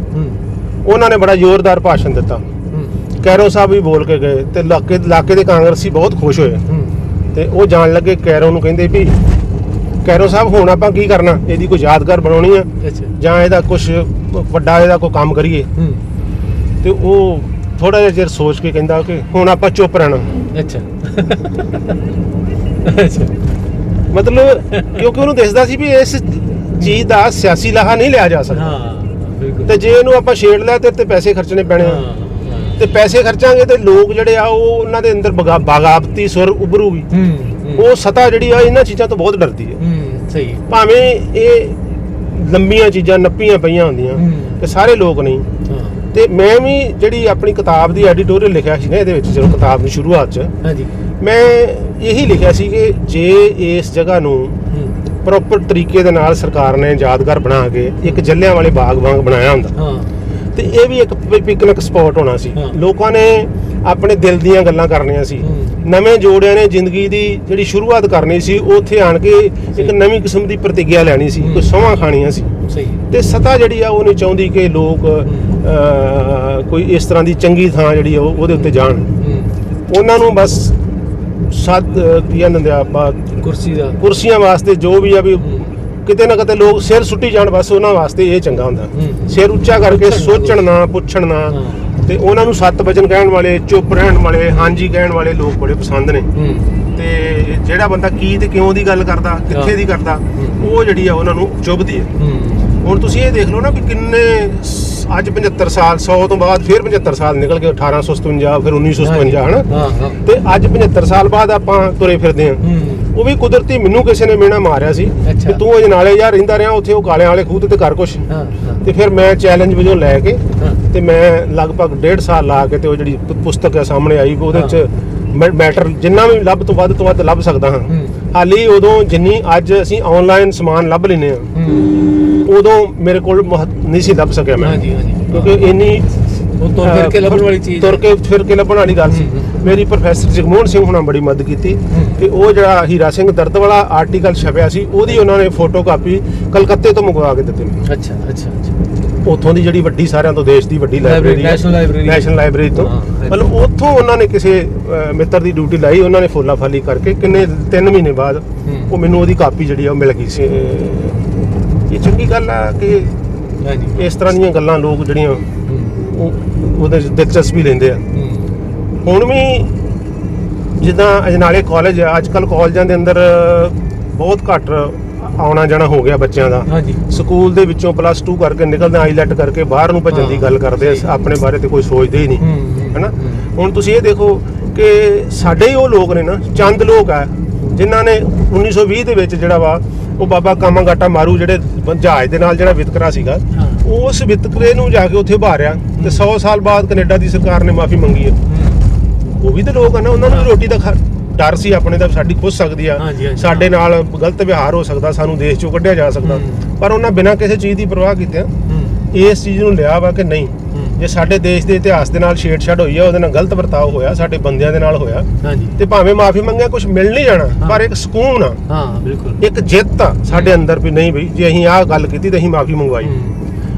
ਉਹਨਾਂ ਨੇ ਬੜਾ ਜ਼ੋਰਦਾਰ ਭਾਸ਼ਣ ਦਿੱਤਾ। ਕੈਰੋਂ ਸਾਹਿਬ ਵੀ ਬੋਲ ਕੇ ਗਏ ਤੇ ਇਲਾਕੇ ਦੇ ਕਾਂਗਰਸੀ ਬਹੁਤ ਖੁਸ਼ ਹੋਏ। ਤੇ ਉਹ ਜਾਣ ਲੱਗੇ ਕੈਰੋਂ ਨੂੰ, ਕਹਿੰਦੇ ਵੀ ਕੈਰੋਂ ਸਾਹਿਬ ਹੁਣ ਆਪਾਂ ਕੀ ਕਰਨਾ, ਇਹਦੀ ਕੋਈ ਯਾਦਗਾਰ ਬਣਾਉਣੀ ਆ ਜਾਂ ਇਹਦਾ ਕੁਝ ਵੱਡਾ ਇਹਦਾ ਕੋਈ ਕੰਮ ਕਰੀਏ। ਤੇ ਉਹ ਥੋੜਾ ਜਿਹਾ ਚਿਰ ਸੋਚ ਕੇ ਕਹਿੰਦਾ ਕਿ ਹੁਣ ਆਪਾਂ ਚੁੱਪ ਰਹਿਣਾ। ਅੱਛਾ ਮਤਲਬ ਕਿਉਂਕਿ ਉਹਨੂੰ ਦਿਸਦਾ ਸੀ ਵੀ ਇਸ ਚੀਜ਼ ਦਾ ਸਿਆਸੀ ਲਾਹਾ ਨਹੀਂ ਲਿਆ ਜਾ ਸਕਦਾ। ਤੇ ਜੇ ਇਹਨੂੰ ਆਪਾਂ ਛੇੜ ਲਿਆ ਤੇ ਪੈਸੇ ਖਰਚਣੇ ਪੈਣੇ ਆ। ਤੇ ਪੈਸੇ ਖਰਚਾਂਗੇ ਤੇ ਲੋਕ ਜਿਹੜੇ ਆ ਉਹ ਉਹਨਾਂ ਦੇ ਅੰਦਰ ਬਗਾਵਤੀ ਸੁਰ ਉੱਭਰੂਗੀ। ਉਹ ਸਤਾ ਜਿਹੜੀ ਆ ਇਹਨਾਂ ਚੀਜ਼ਾਂ ਤੋਂ ਬਹੁਤ ਡਰਦੀ ਹੈ। ਸਹੀ, ਭਾਵੇਂ ਇਹ ਲੰਬੀਆਂ ਚੀਜ਼ਾਂ ਨੱਪੀਆਂ ਪਈਆਂ ਹੁੰਦੀਆਂ ਤੇ ਸਾਰੇ ਲੋਕ ਨਹੀਂ। ਤੇ ਮੈਂ ਵੀ ਜਿਹੜੀ ਆਪਣੀ ਕਿਤਾਬ ਦੀ ਐਡੀਟੋਰੀਅਲ ਲਿਖਿਆ ਸੀ ਨਾ, ਇਹਦੇ ਵਿੱਚ ਜਦੋਂ ਕਿਤਾਬ ਦੀ ਸ਼ੁਰੂਆਤ 'ਚ ਮੈਂ ਇਹੀ ਲਿਖਿਆ ਸੀ ਕਿ ਜੇ ਇਸ ਜਗ੍ਹਾ ਨੂੰ ਪ੍ਰੋਪਰ ਤਰੀਕੇ ਦੇ ਨਾਲ ਸਰਕਾਰ ਨੇ ਯਾਦਗਾਰ ਬਣਾ ਕੇ ਇੱਕ ਜਲਿਆਂਵਾਲੇ ਬਾਗ ਵਾਂਗ ਬਣਾਇਆ ਹੁੰਦਾ ਤੇ ਇਹ ਵੀ ਇੱਕ ਪਿਕਨਿਕ ਸਪੌਟ ਹੋਣਾ ਸੀ। ਲੋਕਾਂ ਨੇ ਆਪਣੇ ਦਿਲ ਦੀਆਂ ਗੱਲਾਂ ਕਰਨੀਆਂ ਸੀ। ਨਵੇਂ ਜੋੜਿਆਂ ਨੇ ਜ਼ਿੰਦਗੀ ਦੀ ਜਿਹੜੀ ਸ਼ੁਰੂਆਤ ਕਰਨੀ ਸੀ, ਉੱਥੇ ਆਣ ਕੇ ਇੱਕ ਨਵੀਂ ਕਿਸਮ ਦੀ ਪ੍ਰਤੀਗਿਆ ਲੈਣੀ ਸੀ, ਕੋਈ ਸਹੁੰਆਂ ਖਾਣੀਆਂ ਸੀ। ਤੇ ਸਤਾ ਜਿਹੜੀ ਆ ਉਹ ਨਹੀਂ ਚਾਹੁੰਦੀ ਕਿ ਲੋਕ ਕੋਈ ਇਸ ਤਰ੍ਹਾਂ ਦੀ ਚੰਗੀ ਥਾਂ ਜਿਹੜੀ ਆ ਉਹਦੇ ਉੱਤੇ ਜਾਣ। ਉਹਨਾਂ ਨੂੰ ਬਸ ਕੀ ਕਹਿੰਦੇ ਆਪਾਂ ਕੁਰਸੀਆਂ ਵਾਸਤੇ ਜੋ ਵੀ ਆ ਵੀ ਕਿਤੇ ਨਾ ਕਿਤੇ ਲੋਕ ਸਿਰ ਸੁੱਟੀ ਜਾਣ, ਬਸ ਉਹਨਾਂ ਵਾਸਤੇ ਇਹ ਚੰਗਾ ਹੁੰਦਾ। ਸਿਰ ਉੱਚਾ ਕਰਕੇ ਸੋਚਣ ਨਾ, ਪੁੱਛਣ ਨਾ, ਤੇ ਉਹਨਾਂ ਨੂੰ ਸੱਤ ਵਚਨ ਕਹਿਣ ਵਾਲੇ, ਚੁੱਪ ਰਹਿਣ ਵਾਲੇ, ਹਾਂਜੀ ਕਹਿਣ ਵਾਲੇ ਲੋਕ ਬੜੇ ਪਸੰਦ ਨੇ। ਤੇ ਜਿਹੜਾ ਬੰਦਾ ਕੀ ਤੇ ਕਿਉਂ ਦੀ ਗੱਲ ਕਰਦਾ, ਕਿੱਥੇ ਦੀ ਕਰਦਾ, ਉਹ ਜਿਹੜੀ ਆ ਉਹਨਾਂ ਨੂੰ ਚੁੱਭਦੀ ਹੈ। ਹੁਣ ਤੁਸੀਂ ਇਹ ਦੇਖ ਲਓ ਨਾ ਵੀ ਕਿੰਨੇ ਅੱਜ 75 ਸਾਲ 100 ਤੋਂ ਬਾਅਦ ਫਿਰ 75 ਸਾਲ ਨਿਕਲ ਗਏ, 1857 ਫਿਰ 1957 ਹਨਾ। ਤੇ ਅੱਜ 75 ਸਾਲ ਬਾਅਦ ਆਪਾਂ ਤੁਰੇ ਫਿਰਦੇ ਆ। ਉਹ ਵੀ ਕੁਦਰਤੀ ਮੈਨੂੰ ਕਿਸੇ ਨੇ ਮਿਹਣਾ ਮਾਰਿਆ ਸੀ ਕਿ ਤੂੰ ਅਜਨਾਲੇ ਯਾਰ ਰਹਿੰਦਾ ਰਿਹਾ, ਉੱਥੇ ਉਹ ਕਾਲਿਆਂ ਵਾਲੇ ਖੂਹ ਤੇ ਕਰ ਕੁਛ। ਤੇ ਫਿਰ ਮੈਂ ਚੈਲੰਜ ਵਜੋਂ ਲੈ ਕੇ ਤੇ ਮੈਂ ਲਗਭਗ 1.5 ਸਾਲ ਲਾ ਕੇ ਤੇ ਉਹ ਜਿਹੜੀ ਪੁਸਤਕ ਆ ਸਾਹਮਣੇ ਆਈ, ਉਹਦੇ ਚ ਮੈਟਰ ਜਿੰਨਾ ਵੀ ਲੱਭ ਤੋਂ ਵੱਧ ਲੱਭ ਸਕਦਾ ਹਾਂ। ਹਾਲੀ ਉਦੋਂ ਜਿੰਨੀ ਅੱਜ ਅਸੀਂ ਆਨਲਾਈਨ ਸਮਾਨ ਲੱਭ ਲੈਂਦੇ ਆ, ਉਦੋਂ ਮੇਰੇ ਕੋਲ ਨਹੀਂ ਸੀ ਲੱਭ ਸਕਿਆ ਮੈਂ, ਕਿਉਂਕਿ ਇੰਨੀ ਤੁਰ ਕੇ ਫਿਰ ਕੇ ਲੱਭਣ ਵਾਲੀ ਗੱਲ ਸੀ। ਮੇਰੀ ਪ੍ਰੋਫੈਸਰ ਜਗਮੋਹਨ ਸਿੰਘ ਹੁਣਾਂ ਬੜੀ ਮਦਦ ਕੀਤੀ ਤੇ ਉਹ ਜਿਹੜਾ ਹੀਰਾ ਸਿੰਘ ਦਰਦ ਵਾਲਾ ਆਰਟੀਕਲ ਛਪਿਆ ਸੀ, ਉਹਦੀ ਉਹਨਾਂ ਨੇ ਫੋਟੋ ਕਾਪੀ ਕਲਕੱਤੇ ਤੋਂ ਮੰਗਵਾ ਕੇ ਦਿੱਤੀ ਮੈਨੂੰ। ਉੱਥੋਂ ਦੀ ਜਿਹੜੀ ਵੱਡੀ ਸਾਰਿਆਂ ਤੋਂ ਦੇਸ਼ ਦੀ ਵੱਡੀ ਲਾਇਬ੍ਰੇਰੀ, ਨੈਸ਼ਨਲ ਲਾਇਬ੍ਰੇਰੀ ਤੋਂ, ਮਤਲਬ ਉੱਥੋਂ ਉਹਨਾਂ ਨੇ ਕਿਸੇ ਮਿੱਤਰ ਦੀ ਡਿਊਟੀ ਲਾਈ, ਉਹਨਾਂ ਨੇ ਫੋਲਾ ਫਾਲੀ ਕਰਕੇ ਕਿੰਨੇ 3 ਮਹੀਨੇ ਬਾਅਦ ਉਹ ਮੈਨੂੰ ਉਹਦੀ ਕਾਪੀ ਜਿਹੜੀ ਆ ਉਹ ਮਿਲ ਗਈ ਸੀ। ਇਹ ਚੰਗੀ ਗੱਲ ਆ ਕਿ ਇਸ ਤਰ੍ਹਾਂ ਦੀਆਂ ਗੱਲਾਂ ਲੋਕ ਜਿਹੜੀਆਂ ਉਹਦੇ ਦਿਲਚਸਪੀ ਲੈਂਦੇ ਆ। ਹੁਣ ਵੀ ਜਿੱਦਾਂ ਅਜਨਾਲੇ ਕਾਲਜ ਆ, ਅੱਜ ਕੱਲ੍ਹ ਕਾਲਜਾਂ ਦੇ ਅੰਦਰ ਬਹੁਤ ਘੱਟ ਆਉਣਾ ਜਾਣਾ ਹੋ ਗਿਆ ਬੱਚਿਆਂ ਦਾ। ਸਕੂਲ ਦੇ ਵਿੱਚੋਂ +2 ਕਰਕੇ ਨਿਕਲਦੇ, ਆਈਲੈਟ ਕਰਕੇ ਬਾਹਰ ਨੂੰ ਭੱਜਣ ਦੀ ਗੱਲ ਕਰਦੇ ਆ, ਆਪਣੇ ਬਾਰੇ ਤੇ ਕੋਈ ਸੋਚਦੇ ਹੀ ਨਹੀਂ ਹੈਨਾ। ਹੁਣ ਤੁਸੀਂ ਇਹ ਦੇਖੋ ਕਿ ਸਾਡੇ ਹੀ ਉਹ ਲੋਕ ਨੇ ਨਾ, ਚੰਦ ਲੋਕ ਆ ਜਿਨ੍ਹਾਂ ਨੇ 1920 ਦੇ ਵਿੱਚ ਜਿਹੜਾ ਵਾ ਉਹ ਬਾਬਾ ਕਾਮਾਗਾਟਾ ਮਾਰੂ ਜਿਹੜੇ ਜਹਾਜ਼ ਦੇ ਨਾਲ ਜਿਹੜਾ ਵਿਤਕਰਾ ਸੀਗਾ, ਉਸ ਵਿਤਕਰੇ ਨੂੰ ਜਾ ਕੇ ਉੱਥੇ ਉਭਾਰਿਆ ਤੇ 100 ਸਾਲ ਬਾਅਦ ਕੈਨੇਡਾ ਦੀ ਸਰਕਾਰ ਨੇ ਮਾਫੀ ਮੰਗੀ ਹੈ। ਉਹ ਵੀ ਤਾਂ ਲੋਕ ਆ ਨਾ, ਉਹਨਾਂ ਨੂੰ ਰੋਟੀ ਦਾ ਡਰ ਸੀ ਆਪਣੇ ਦਾ, ਸਾਡੀ ਖੁੱਸ ਸਕਦੀ ਆ, ਸਾਡੇ ਨਾਲ ਗਲਤ ਵਿਹਾਰ ਹੋ ਸਕਦਾ, ਸਾਨੂੰ ਦੇਸ਼ ਚੋਂ ਕੱਢਿਆ ਜਾ ਸਕਦਾ, ਪਰ ਉਹਨਾਂ ਬਿਨਾਂ ਕਿਸੇ ਚੀਜ਼ ਦੀ ਪਰਵਾਹ ਕੀਤੇ ਇਸ ਚੀਜ਼ ਨੂੰ ਲਿਆ ਵਾ ਕਿ ਨਹੀਂ, ਜੇ ਸਾਡੇ ਦੇਸ਼ ਦੇ ਇਤਿਹਾਸ ਦੇ ਨਾਲ ਛੇੜਛਾੜ ਹੋਈ ਆ, ਉਹਦੇ ਨਾਲ ਗਲਤ ਵਰਤਾਓ ਹੋਇਆ, ਸਾਡੇ ਬੰਦਿਆਂ ਦੇ ਨਾਲ ਹੋਇਆ, ਤੇ ਭਾਵੇਂ ਮਾਫੀ ਮੰਗਿਆ ਕੁਝ ਮਿਲ ਨਹੀਂ ਜਾਣਾ, ਪਰ ਇੱਕ ਸਕੂਨ ਆ, ਇੱਕ ਜਿੱਤ ਆ ਸਾਡੇ ਅੰਦਰ ਵੀ ਨਹੀਂ ਬਈ ਜੇ ਅਸੀਂ ਆਹ ਗੱਲ ਕੀਤੀ ਤੇ ਅਸੀਂ ਮਾਫੀ ਮੰਗਵਾਈ।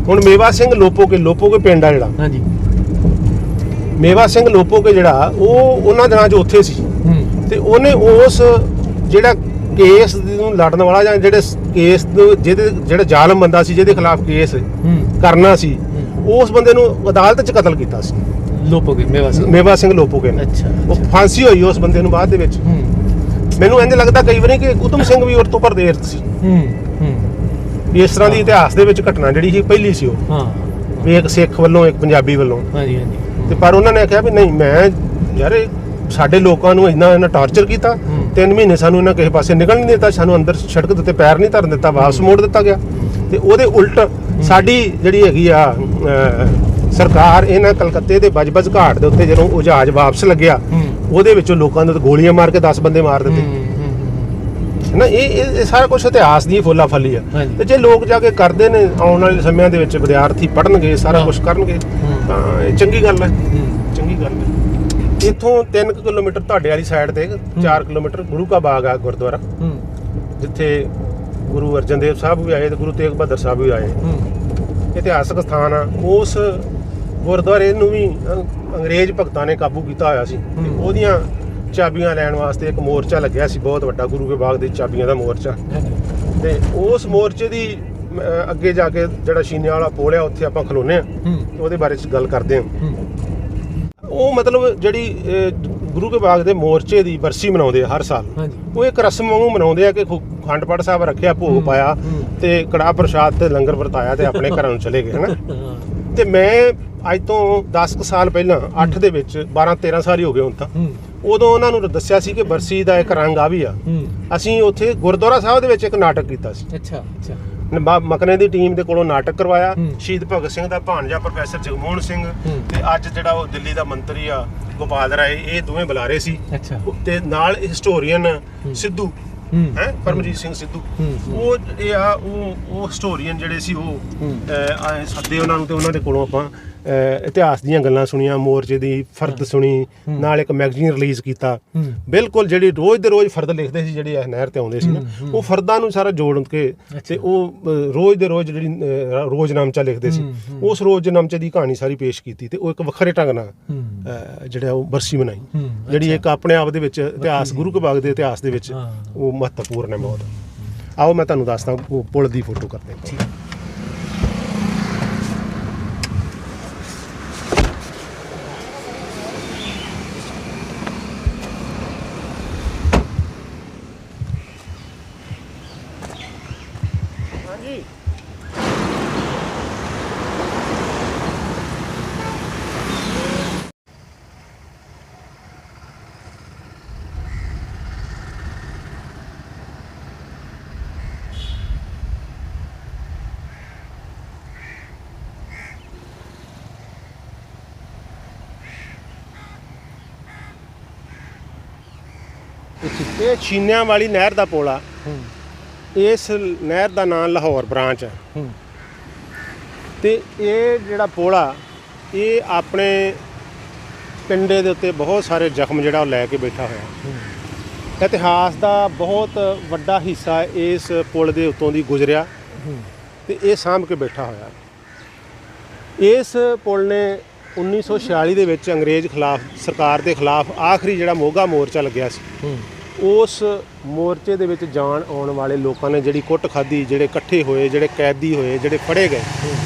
ਹੁਣ ਮੇਵਾ ਸਿੰਘ ਲੋਪੋਕੇ ਪਿੰਡ ਆ ਜਿਹੜਾ, ਮੇਵਾ ਸਿੰਘ ਲੋਪੋਕੇ ਜਿਹੜਾ ਉਹ ਉਹਨਾਂ ਦਿਨਾਂ 'ਚ ਉੱਥੇ ਸੀ ਤੇ ਉਹਨੇ ਉਸ ਜਿਹੜਾ ਕੇਸ ਨੂੰ ਲੜਨ ਵਾਲਾ ਜਾਂ ਜਿਹੜੇ ਕੇਸ ਜਿਹੜਾ ਜ਼ਾਲਮ ਬੰਦਾ ਸੀ ਜਿਹਦੇ ਖਿਲਾਫ ਕੇਸ ਕਰਨਾ ਸੀ, ਉਸ ਬੰਦੇ ਨੂੰ ਅਦਾਲਤ 'ਚ ਕਤਲ ਕੀਤਾ ਸੀ ਮੇਵਾ ਸਿੰਘ ਲੋਪੋਕੇ ਨੇ। ਉਹ ਫਾਂਸੀ ਹੋਈ ਉਸ ਬੰਦੇ ਨੂੰ ਬਾਅਦ ਦੇ ਵਿੱਚ। ਮੈਨੂੰ ਇੰਝ ਲੱਗਦਾ ਕਈ ਵਾਰੀ ਕਿ ਉਤਮ ਸਿੰਘ ਵੀ ਉਸ ਤੋਂ ਪਰਦੇਸ ਸੀ। ਇਸ ਤਰ੍ਹਾਂ ਦੀ ਇਤਿਹਾਸ ਦੇ ਵਿੱਚ ਘਟਨਾ ਜਿਹੜੀ ਸੀ ਪਹਿਲੀ ਸੀ ਉਹ, ਵੀ ਇੱਕ ਸਿੱਖ ਵੱਲੋਂ ਇੱਕ ਪੰਜਾਬੀ ਵੱਲੋਂ। ਤੇ ਪਰ ਉਹਨਾਂ ਨੇ ਆਖਿਆ ਵੀ ਨਹੀਂ, ਮੈਂ ਯਾਰ ਸਾਡੇ ਲੋਕਾਂ ਨੂੰ ਇੰਨਾ ਟਾਰਚਰ ਕੀਤਾ, 3 ਮਹੀਨੇ ਸਾਨੂੰ ਇਹਨਾਂ ਕਿਸੇ ਪਾਸੇ ਨਿਕਲ ਨਹੀਂ ਦਿੱਤਾ, ਸਾਨੂੰ ਅੰਦਰ ਸੜਕ ਦੇ ਉੱਤੇ ਪੈਰ ਨਹੀਂ ਧਰਨ ਦਿੱਤਾ, ਵਾਪਸ ਮੋੜ ਦਿੱਤਾ ਗਿਆ। ਤੇ ਉਹਦੇ ਉਲਟ ਸਾਡੀ ਜਿਹੜੀ ਹੈਗੀ ਆ ਸਰਕਾਰ, ਇਹਨਾਂ ਕਲਕੱਤੇ ਦੇ ਬਜਬਜ ਘਾਟ ਦੇ ਉੱਤੇ ਜਦੋਂ ਉਹ ਜਹਾਜ਼ ਵਾਪਸ ਲੱਗਿਆ, ਉਹਦੇ ਵਿੱਚੋਂ ਲੋਕਾਂ ਦੇ ਗੋਲੀਆਂ ਮਾਰ ਕੇ 10 ਬੰਦੇ ਮਾਰ ਦਿੱਤੇ ਨਾ। ਇਹ ਸਾਰਾ ਕੁਝ ਇਤਿਹਾਸ ਦੀ ਫੋਲਾ ਫਲੀ ਆ। ਤੇ ਜੇ ਲੋਕ ਜਾ ਕੇ ਕਰਦੇ ਨੇ, ਆਉਣ ਵਾਲੇ ਸਮਿਆਂ ਦੇ ਵਿੱਚ ਵਿਦਿਆਰਥੀ ਪੜ੍ਹਨਗੇ, ਸਾਰਾ ਕੁਝ ਕਰਨਗੇ, ਤਾਂ ਇਹ ਚੰਗੀ ਗੱਲ ਹੈ, ਚੰਗੀ ਗੱਲ ਹੈ। ਇੱਥੋਂ 3 ਕਿਲੋਮੀਟਰ ਤੁਹਾਡੇ ਵਾਲੀ ਸਾਈਡ ਤੇ 4 ਕਿਲੋਮੀਟਰ ਗੁਰੂ ਕਾ ਬਾਗ ਆ ਗੁਰਦੁਆਰਾ, ਜਿੱਥੇ ਗੁਰੂ ਅਰਜਨ ਦੇਵ ਸਾਹਿਬ ਵੀ ਆਏ ਤੇ ਗੁਰੂ ਤੇਗ ਬਹਾਦਰ ਸਾਹਿਬ ਵੀ ਆਏ। ਇਤਿਹਾਸਕ ਸਥਾਨ ਆ। ਉਸ ਗੁਰਦੁਆਰੇ ਨੂੰ ਵੀ ਅੰਗਰੇਜ਼ ਭਗਤਾਂ ਨੇ ਕਾਬੂ ਕੀਤਾ ਹੋਇਆ ਸੀ ਤੇ ਉਹਦੀਆਂ ਚਾਬੀਆਂ ਲੈਣ ਵਾਸਤੇ ਇੱਕ ਮੋਰਚਾ ਲੱਗਿਆ ਸੀ ਬਹੁਤ ਵੱਡਾ, ਗੁਰੂ ਕੇ ਬਾਗ ਦੀ ਚਾਬੀਆਂ ਦਾ ਮੋਰਚਾ। ਤੇ ਉਸ ਮੋਰਚੇ ਦੀ ਅੱਗੇ ਜਾ ਕੇ ਜਿਹੜਾ ਸ਼ੀਨੇ ਵਾਲਾ ਪੁਲ ਆ, ਉੱਥੇ ਆਪਾਂ ਖਲੋਨੇ ਆ, ਉਹਦੇ ਬਾਰੇ ਚ ਗੱਲ ਕਰਦੇ ਆ। ਉਹ ਮਤਲਬ ਜਿਹੜੀ ਗੁਰੂ ਕੇ ਬਾਗ ਦੇ ਮੋਰਚੇ ਦੀ ਬਰਸੀ ਮਨਾਉਂਦੇ ਆ ਹਰ ਸਾਲ। ਉਹ ਇੱਕ ਰਸਮ ਵਾਂਗੂ ਮਨਾਉਂਦੇ ਆ ਕਿ ਅਖੰਡ ਪਾਠ ਸਾਹਿਬ ਰੱਖਿਆ, ਭੋਗ ਪਾਇਆ ਤੇ ਕੜਾਹ ਪ੍ਰਸ਼ਾਦ ਤੇ ਲੰਗਰ ਵਰਤਾਇਆ ਤੇ ਆਪਣੇ ਘਰਾਂ ਨੂੰ ਚਲੇ ਗਏ ਹਨਾ। ਤੇ ਮੈਂ ਅੱਜ ਤੋਂ 10 ਸਾਲ ਪਹਿਲਾਂ 8 ਦੇ ਵਿੱਚ 12-13 ਸਾਲ ਹੀ ਹੋ ਗਏ ਹੁਣ ਤਾਂ, ਉਦੋਂ ਉਹਨਾਂ ਨੂੰ ਦੱਸਿਆ ਸੀ ਕਿ ਬਰਸੀ ਦਾ ਇੱਕ ਰੰਗ ਆ ਵੀ ਆ। ਅਸੀਂ ਉੱਥੇ ਗੁਰਦੁਆਰਾ ਸਾਹਿਬ ਦੇ ਵਿੱਚ ਇੱਕ ਨਾਟਕ ਕੀਤਾ ਸੀ। ਮਕਨੇ ਦੀ ਟੀਮ ਦੇ ਕੋਲੋਂ ਨਾਟਕ ਕਰਵਾਇਆ। ਸ਼ਹੀਦ ਭਗਤ ਸਿੰਘ ਦਾ ਭਾਣਜਾ ਪ੍ਰੋਫੈਸਰ ਜਗਮੋਹਨ ਸਿੰਘ ਤੇ ਅੱਜ ਜਿਹੜਾ ਉਹ ਦਿੱਲੀ ਦਾ ਮੰਤਰੀ ਆ ਗੋਪਾਲ ਰਾਏ, ਇਹ ਦੋਵੇਂ ਬੁਲਾਰੇ ਸੀ। ਤੇ ਨਾਲ ਹਿਸਟੋਰੀਅਨ ਸਿੱਧੂ ਪਰਮਜੀਤ ਸਿੰਘ ਸਿੱਧੂ, ਉਹ ਹਿਸਟੋਰੀਅਨ ਜਿਹੜੇ ਸੀ ਉਹ ਸੱਦੇ ਉਹਨਾਂ ਨੂੰ ਤੇ ਉਹਨਾਂ ਦੇ ਕੋਲੋਂ ਆਪਾਂ ਇਤਿਹਾਸ ਦੀਆਂ ਗੱਲਾਂ ਸੁਣੀਆਂ, ਮੋਰਚੇ ਦੀ ਫਰਦ ਸੁਣੀ, ਨਾਲ ਇੱਕ ਮੈਗਜ਼ੀਨ ਰਿਲੀਜ਼ ਕੀਤਾ। ਬਿਲਕੁਲ ਜਿਹੜੀ ਰੋਜ਼ ਦੇ ਰੋਜ਼ ਫਰਦ ਲਿਖਦੇ ਸੀ, ਜਿਹੜੇ ਨਹਿਰ ਤੇ ਆਉਂਦੇ ਸੀ ਨਾ, ਉਹ ਫਰਦਾਂ ਨੂੰ ਸਾਰਾ ਜੋੜ ਕੇ ਤੇ ਉਹ ਰੋਜ਼ ਦੇ ਰੋਜ਼ ਜਿਹੜੀ ਰੋਜ਼ਨਾਮਚਾ ਲਿਖਦੇ ਸੀ, ਉਸ ਰੋਜ਼ਨਾਮਚੇ ਦੀ ਕਹਾਣੀ ਸਾਰੀ ਪੇਸ਼ ਕੀਤੀ ਤੇ ਉਹ ਇੱਕ ਵੱਖਰੇ ਢੰਗ ਨਾਲ ਜਿਹੜਾ ਉਹ ਬਰਸੀ ਬਣਾਈ, ਜਿਹੜੀ ਇੱਕ ਆਪਣੇ ਆਪ ਦੇ ਵਿੱਚ ਇਤਿਹਾਸ, ਗੁਰੂ ਕੇ ਬਾਗ ਦੇ ਇਤਿਹਾਸ ਦੇ ਵਿੱਚ ਉਹ ਮਹੱਤਵਪੂਰਨ ਹੈ ਬਹੁਤ। ਆਓ ਮੈਂ ਤੁਹਾਨੂੰ ਦੱਸਦਾ ਉਹ ਪੁਲ ਦੀ ਫੋਟੋ ਕਰਦੇ ਹਾਂ। ਇਹ ਛੀਨਿਆਂ ਵਾਲੀ ਨਹਿਰ ਦਾ ਪੁਲ ਆ। ਇਸ ਨਹਿਰ ਦਾ ਨਾਮ ਲਾਹੌਰ ਬ੍ਰਾਂਚ ਹੈ ਤੇ ਇਹ ਜਿਹੜਾ ਪੁਲ ਆ ਇਹ ਆਪਣੇ ਪਿੰਡੇ ਦੇ ਉੱਤੇ ਬਹੁਤ ਸਾਰੇ ਜ਼ਖਮ ਜਿਹੜਾ ਉਹ ਲੈ ਕੇ ਬੈਠਾ ਹੋਇਆ। ਇਤਿਹਾਸ ਦਾ ਬਹੁਤ ਵੱਡਾ ਹਿੱਸਾ ਇਸ ਪੁਲ ਦੇ ਉੱਤੋਂ ਦੀ ਗੁਜ਼ਰਿਆ ਤੇ ਇਹ ਸਾਂਭ ਕੇ ਬੈਠਾ ਹੋਇਆ। ਇਸ ਪੁਲ ਨੇ 1946 ਦੇ ਵਿੱਚ ਅੰਗਰੇਜ਼ ਖਿਲਾਫ ਸਰਕਾਰ ਦੇ ਖਿਲਾਫ ਆਖਰੀ ਜਿਹੜਾ ਮੋਗਾ ਮੋਰਚਾ ਲੱਗਿਆ ਸੀ, ਉਸ ਮੋਰਚੇ ਦੇ ਵਿੱਚ ਜਾਣ ਆਉਣ ਵਾਲੇ ਲੋਕਾਂ ਨੇ ਜਿਹੜੀ ਕੁੱਟ ਖਾਧੀ, ਜਿਹੜੇ ਇਕੱਠੇ ਹੋਏ, ਜਿਹੜੇ ਕੈਦੀ ਹੋਏ, ਜਿਹੜੇ ਫੜੇ ਗਏ,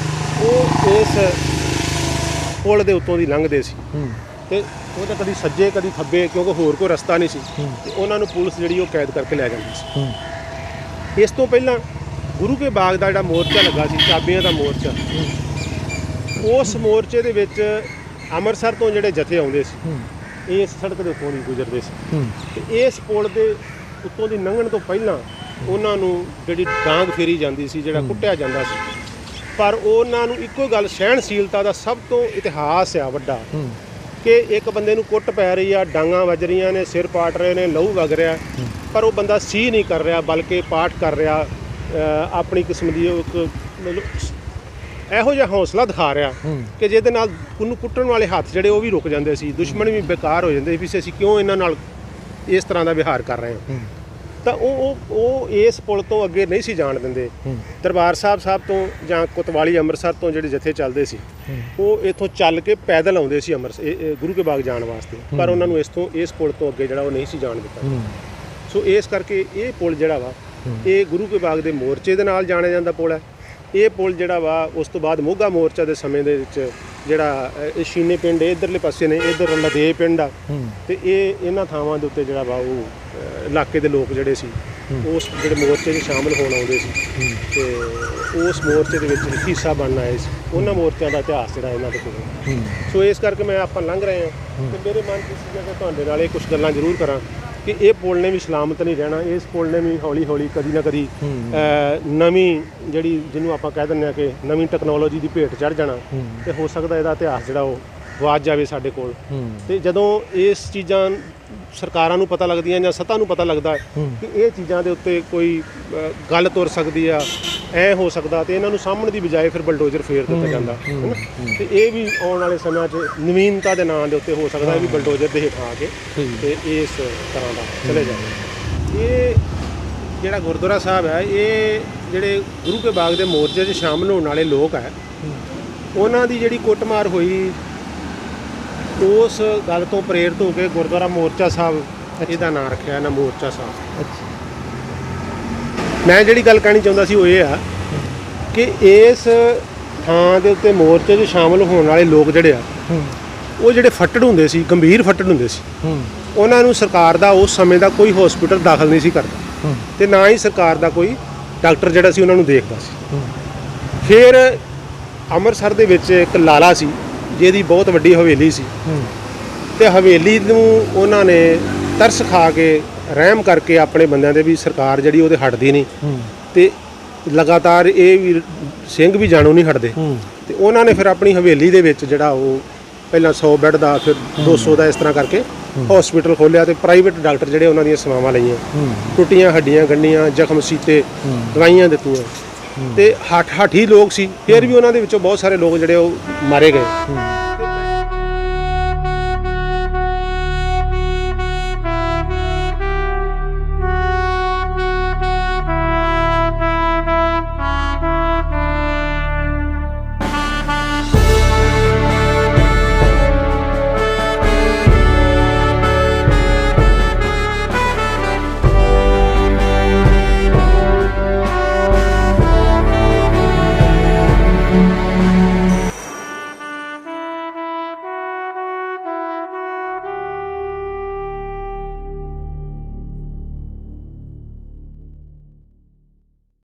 ਉਹ ਇਸ ਪੁਲ ਦੇ ਉੱਤੋਂ ਦੀ ਲੰਘਦੇ ਸੀ ਤੇ ਉਹ ਤਾਂ ਕਦੀ ਸੱਜੇ ਕਦੀ ਖੱਬੇ, ਕਿਉਂਕਿ ਹੋਰ ਕੋਈ ਰਸਤਾ ਨਹੀਂ ਸੀ ਤੇ ਉਹਨਾਂ ਨੂੰ ਪੁਲਿਸ ਜਿਹੜੀ ਉਹ ਕੈਦ ਕਰਕੇ ਲੈ ਜਾਂਦੀ ਸੀ। ਇਸ ਤੋਂ ਪਹਿਲਾਂ ਗੁਰੂ ਕੇ ਬਾਗ ਦਾ ਜਿਹੜਾ ਮੋਰਚਾ ਲੱਗਾ ਸੀ, ਚਾਬੀਆਂ ਦਾ ਮੋਰਚਾ, ਉਸ ਮੋਰਚੇ ਦੇ ਵਿੱਚ ਅੰਮ੍ਰਿਤਸਰ ਤੋਂ ਜਿਹੜੇ ਜਥੇ ਆਉਂਦੇ ਸੀ ਇਸ ਸੜਕ ਦੇ ਉੱਤੋਂ ਦੀ ਗੁਜ਼ਰਦੇ ਸੀ ਤੇ ਇਸ ਪੁਲ ਦੇ ਉੱਤੋਂ ਦੀ ਲੰਘਣ ਤੋਂ ਪਹਿਲਾਂ ਉਹਨਾਂ ਨੂੰ ਜਿਹੜੀ ਡਾਂਗ ਫੇਰੀ ਜਾਂਦੀ ਸੀ, ਜਿਹੜਾ ਕੁੱਟਿਆ ਜਾਂਦਾ ਸੀ, ਪਰ ਉਹਨਾਂ ਨੂੰ ਇੱਕੋ ਗੱਲ, ਸਹਿਣਸ਼ੀਲਤਾ ਦਾ ਸਭ ਤੋਂ ਇਤਿਹਾਸ ਆ ਵੱਡਾ, ਕਿ ਇੱਕ ਬੰਦੇ ਨੂੰ ਕੁੱਟ ਪੈ ਰਹੀ ਆ, ਡਾਂਗਾਂ ਵੱਜ ਰਹੀਆਂ ਨੇ, ਸਿਰ ਪਾਟ ਰਹੇ ਨੇ, ਲਹੂ ਵਗ ਰਿਹਾ, ਪਰ ਉਹ ਬੰਦਾ ਸੀ ਨਹੀਂ ਕਰ ਰਿਹਾ, ਬਲਕਿ ਪਾਠ ਕਰ ਰਿਹਾ, ਆਪਣੀ ਕਿਸਮ ਦੀ ਉਹ ਇੱਕ ਮਤਲਬ ਇਹੋ ਜਿਹਾ ਹੌਸਲਾ ਦਿਖਾ ਰਿਹਾ ਕਿ ਜਿਹਦੇ ਨਾਲ ਉਹਨੂੰ ਕੁੱਟਣ ਵਾਲੇ ਹੱਥ ਜਿਹੜੇ ਉਹ ਵੀ ਰੁਕ ਜਾਂਦੇ ਸੀ, ਦੁਸ਼ਮਣ ਵੀ ਬੇਕਾਰ ਹੋ ਜਾਂਦੇ ਸੀ ਵੀ ਅਸੀਂ ਕਿਉਂ ਇਹਨਾਂ ਨਾਲ ਇਸ ਤਰ੍ਹਾਂ ਦਾ ਵਿਹਾਰ ਕਰ ਰਹੇ ਹਾਂ। ਤਾਂ ਉਹ ਇਸ ਪੁਲ ਤੋਂ ਅੱਗੇ ਨਹੀਂ ਸੀ ਜਾਣ ਦਿੰਦੇ। ਦਰਬਾਰ ਸਾਹਿਬ ਤੋਂ ਜਾਂ ਕੋਤਵਾਲੀ ਅੰਮ੍ਰਿਤਸਰ ਤੋਂ ਜਿਹੜੇ ਜਥੇ ਚੱਲਦੇ ਸੀ ਉਹ ਇੱਥੋਂ ਚੱਲ ਕੇ ਪੈਦਲ ਆਉਂਦੇ ਸੀ ਅੰਮ੍ਰਿਤਸਰ ਗੁਰੂ ਕੇ ਬਾਗ ਜਾਣ ਵਾਸਤੇ, ਪਰ ਉਹਨਾਂ ਨੂੰ ਇਸ ਪੁਲ ਤੋਂ ਅੱਗੇ ਜਿਹੜਾ ਉਹ ਨਹੀਂ ਸੀ ਜਾਣ ਦਿੱਤਾ। ਸੋ ਇਸ ਕਰਕੇ ਇਹ ਪੁਲ ਜਿਹੜਾ ਵਾ ਇਹ ਗੁਰੂ ਕੇ ਬਾਗ ਦੇ ਮੋਰਚੇ ਦੇ ਨਾਲ ਜਾਣਿਆ ਜਾਂਦਾ ਪੁਲ ਹੈ। ਇਹ ਪੁਲ ਜਿਹੜਾ ਵਾ ਉਸ ਤੋਂ ਬਾਅਦ ਮੋਗਾ ਮੋਰਚਾ ਦੇ ਸਮੇਂ ਦੇ ਵਿੱਚ ਜਿਹੜਾ ਇਹ ਛੀਨੇ ਪਿੰਡ ਇੱਧਰਲੇ ਪਾਸੇ ਨੇ, ਇੱਧਰ ਲਦੇ ਪਿੰਡ ਆ ਤੇ ਇਹਨਾਂ ਥਾਵਾਂ ਦੇ ਉੱਤੇ ਜਿਹੜਾ ਵਾ ਉਹ ਇਲਾਕੇ ਦੇ ਲੋਕ ਜਿਹੜੇ ਸੀ ਉਸ ਜਿਹੜੇ ਮੋਰਚੇ 'ਚ ਸ਼ਾਮਲ ਹੋਣ ਆਉਂਦੇ ਸੀ ਤੇ ਉਸ ਮੋਰਚੇ ਦੇ ਵਿੱਚ ਹਿੱਸਾ ਬਣਨ ਆਏ ਸੀ। ਉਹਨਾਂ ਮੋਰਚਿਆਂ ਦਾ ਇਤਿਹਾਸ ਜਿਹੜਾ ਇਹਨਾਂ ਦੇ ਕੋਲ। ਸੋ ਇਸ ਕਰਕੇ ਮੈਂ ਆਪਾਂ ਲੰਘ ਰਹੇ ਹਾਂ ਤੇ ਮੇਰੇ ਮਨ 'ਚ ਸੀਗਾ ਕਿ ਤੁਹਾਡੇ ਨਾਲ ਇਹ ਕੁਝ ਗੱਲਾਂ ਜ਼ਰੂਰ ਕਰਾਂ ਕਿ ਇਹ ਪੁਲ ਨੇ ਵੀ ਸਲਾਮਤ ਨਹੀਂ ਰਹਿਣਾ। ਇਸ ਪੁਲ ਨੇ ਵੀ ਹੌਲੀ ਹੌਲੀ ਕਦੀ ਨਾ ਕਦੀ ਨਵੀਂ ਜਿਹੜੀ ਜਿਹਨੂੰ ਆਪਾਂ ਕਹਿ ਦਿੰਦੇ ਹਾਂ ਕਿ ਨਵੀਂ ਟੈਕਨੋਲੋਜੀ ਦੀ ਭੇਟ ਚੜ੍ਹ ਜਾਣਾ ਤੇ ਹੋ ਸਕਦਾ ਇਹਦਾ ਇਤਿਹਾਸ ਜਿਹੜਾ ਉਹ ਗਵਾਚ ਜਾਵੇ ਸਾਡੇ ਕੋਲ। ਤੇ ਜਦੋਂ ਇਸ ਚੀਜ਼ਾਂ ਸਰਕਾਰਾਂ ਨੂੰ ਪਤਾ ਲੱਗਦੀਆਂ ਜਾਂ ਸੱਤਾ ਨੂੰ ਪਤਾ ਲੱਗਦਾ ਕਿ ਇਹ ਚੀਜ਼ਾਂ ਦੇ ਉੱਤੇ ਕੋਈ ਗੱਲ ਤੁਰ ਸਕਦੀ ਆ, ਐ ਹੋ ਸਕਦਾ, ਤੇ ਇਹਨਾਂ ਨੂੰ ਸਾਹਮਣੇ ਦੀ ਬਜਾਏ ਫਿਰ ਬਲਡੋਜ਼ਰ ਫੇਰ ਦਿੱਤਾ ਜਾਂਦਾ ਹੈ ਨਾ। ਤੇ ਇਹ ਵੀ ਆਉਣ ਵਾਲੇ ਸਮਿਆਂ 'ਚ ਨਵੀਨਤਾ ਦੇ ਨਾਂ ਦੇ ਉੱਤੇ ਹੋ ਸਕਦਾ ਵੀ ਬਲਡੋਜ਼ਰ ਦੇ ਹੇਠਾਂ ਆ ਕੇ ਤੇ ਇਸ ਤਰ੍ਹਾਂ ਦਾ ਚਲੇ ਜਾਵੇ। ਇਹ ਜਿਹੜਾ ਗੁਰਦੁਆਰਾ ਸਾਹਿਬ ਹੈ, ਇਹ ਜਿਹੜੇ ਗੁਰੂ ਕੇ ਬਾਗ ਦੇ ਮੋਰਚੇ 'ਚ ਸ਼ਾਮਲ ਹੋਣ ਵਾਲੇ ਲੋਕ ਹੈ, ਉਹਨਾਂ ਦੀ ਜਿਹੜੀ ਕੁੱਟਮਾਰ ਹੋਈ ਉਸ ਗੱਲ ਤੋਂ ਪ੍ਰੇਰਿਤ ਹੋ ਕੇ ਗੁਰਦੁਆਰਾ ਮੋਰਚਾ ਸਾਹਿਬ ਇਹਦਾ ਨਾਂ ਰੱਖਿਆ ਇਹਨਾਂ ਮੋਰਚਾ ਸਾਹਿਬ। ਮੈਂ ਜਿਹੜੀ ਗੱਲ ਕਹਿਣੀ ਚਾਹੁੰਦਾ ਸੀ ਉਹ ਇਹ ਆ ਕਿ ਇਸ ਥਾਂ ਦੇ ਉੱਤੇ ਮੋਰਚੇ 'ਚ ਸ਼ਾਮਲ ਹੋਣ ਵਾਲੇ ਲੋਕ ਜਿਹੜੇ ਆ ਉਹ ਜਿਹੜੇ ਫੱਟੜ ਹੁੰਦੇ ਸੀ, ਗੰਭੀਰ ਫੱਟੜ ਹੁੰਦੇ ਸੀ, ਉਹਨਾਂ ਨੂੰ ਸਰਕਾਰ ਦਾ ਉਸ ਸਮੇਂ ਦਾ ਕੋਈ ਹਸਪੀਟਲ ਦਾਖਲ ਨਹੀਂ ਸੀ ਕਰਦਾ ਤੇ ਨਾ ਹੀ ਸਰਕਾਰ ਦਾ ਕੋਈ ਡਾਕਟਰ ਜਿਹੜਾ ਸੀ ਉਹਨਾਂ ਨੂੰ ਦੇਖਦਾ ਸੀ। ਫਿਰ ਅੰਮ੍ਰਿਤਸਰ ਦੇ ਵਿੱਚ ਇੱਕ ਲਾਲਾ ਸੀ ਜਿਹਦੀ ਬਹੁਤ ਵੱਡੀ ਹਵੇਲੀ ਸੀ ਤੇ ਹਵੇਲੀ ਨੂੰ ਉਹਨਾਂ ਨੇ ਤਰਸ ਖਾ ਕੇ ਰਹਿਮ ਕਰਕੇ ਆਪਣੇ ਬੰਦਿਆਂ ਦੇ ਵੀ ਸਰਕਾਰ ਜਿਹੜੀ ਉਹਦੇ ਹਟਦੀ ਨਹੀਂ ਤੇ ਲਗਾਤਾਰ ਇਹ ਵੀ ਸਿੰਘ ਵੀ ਜਾਣੋਂ ਨਹੀਂ ਹਟਦੇ ਤੇ ਉਹਨਾਂ ਨੇ ਫਿਰ ਆਪਣੀ ਹਵੇਲੀ ਦੇ ਵਿੱਚ ਜਿਹੜਾ ਉਹ ਪਹਿਲਾਂ 100 ਬੈੱਡ ਦਾ ਫਿਰ 200 ਦਾ ਇਸ ਤਰ੍ਹਾਂ ਕਰਕੇ ਹਸਪੀਟਲ ਖੋਲ੍ਹਿਆ ਤੇ ਪ੍ਰਾਈਵੇਟ ਡਾਕਟਰ ਜਿਹੜੇ ਉਹਨਾਂ ਦੀਆਂ ਸੇਵਾਵਾਂ ਲਈਆਂ, ਟੁੱਟੀਆਂ ਹੱਡੀਆਂ ਗੰਢੀਆਂ, ਜ਼ਖਮ ਸੀਤੇ, ਦਵਾਈਆਂ ਦਿੱਤੀਆਂ ਤੇ ਹਾਠੀ ਲੋਕ ਸੀ, ਫਿਰ ਵੀ ਉਹਨਾਂ ਦੇ ਵਿੱਚੋਂ ਬਹੁਤ ਸਾਰੇ ਲੋਕ ਜਿਹੜੇ ਉਹ ਮਾਰੇ ਗਏ।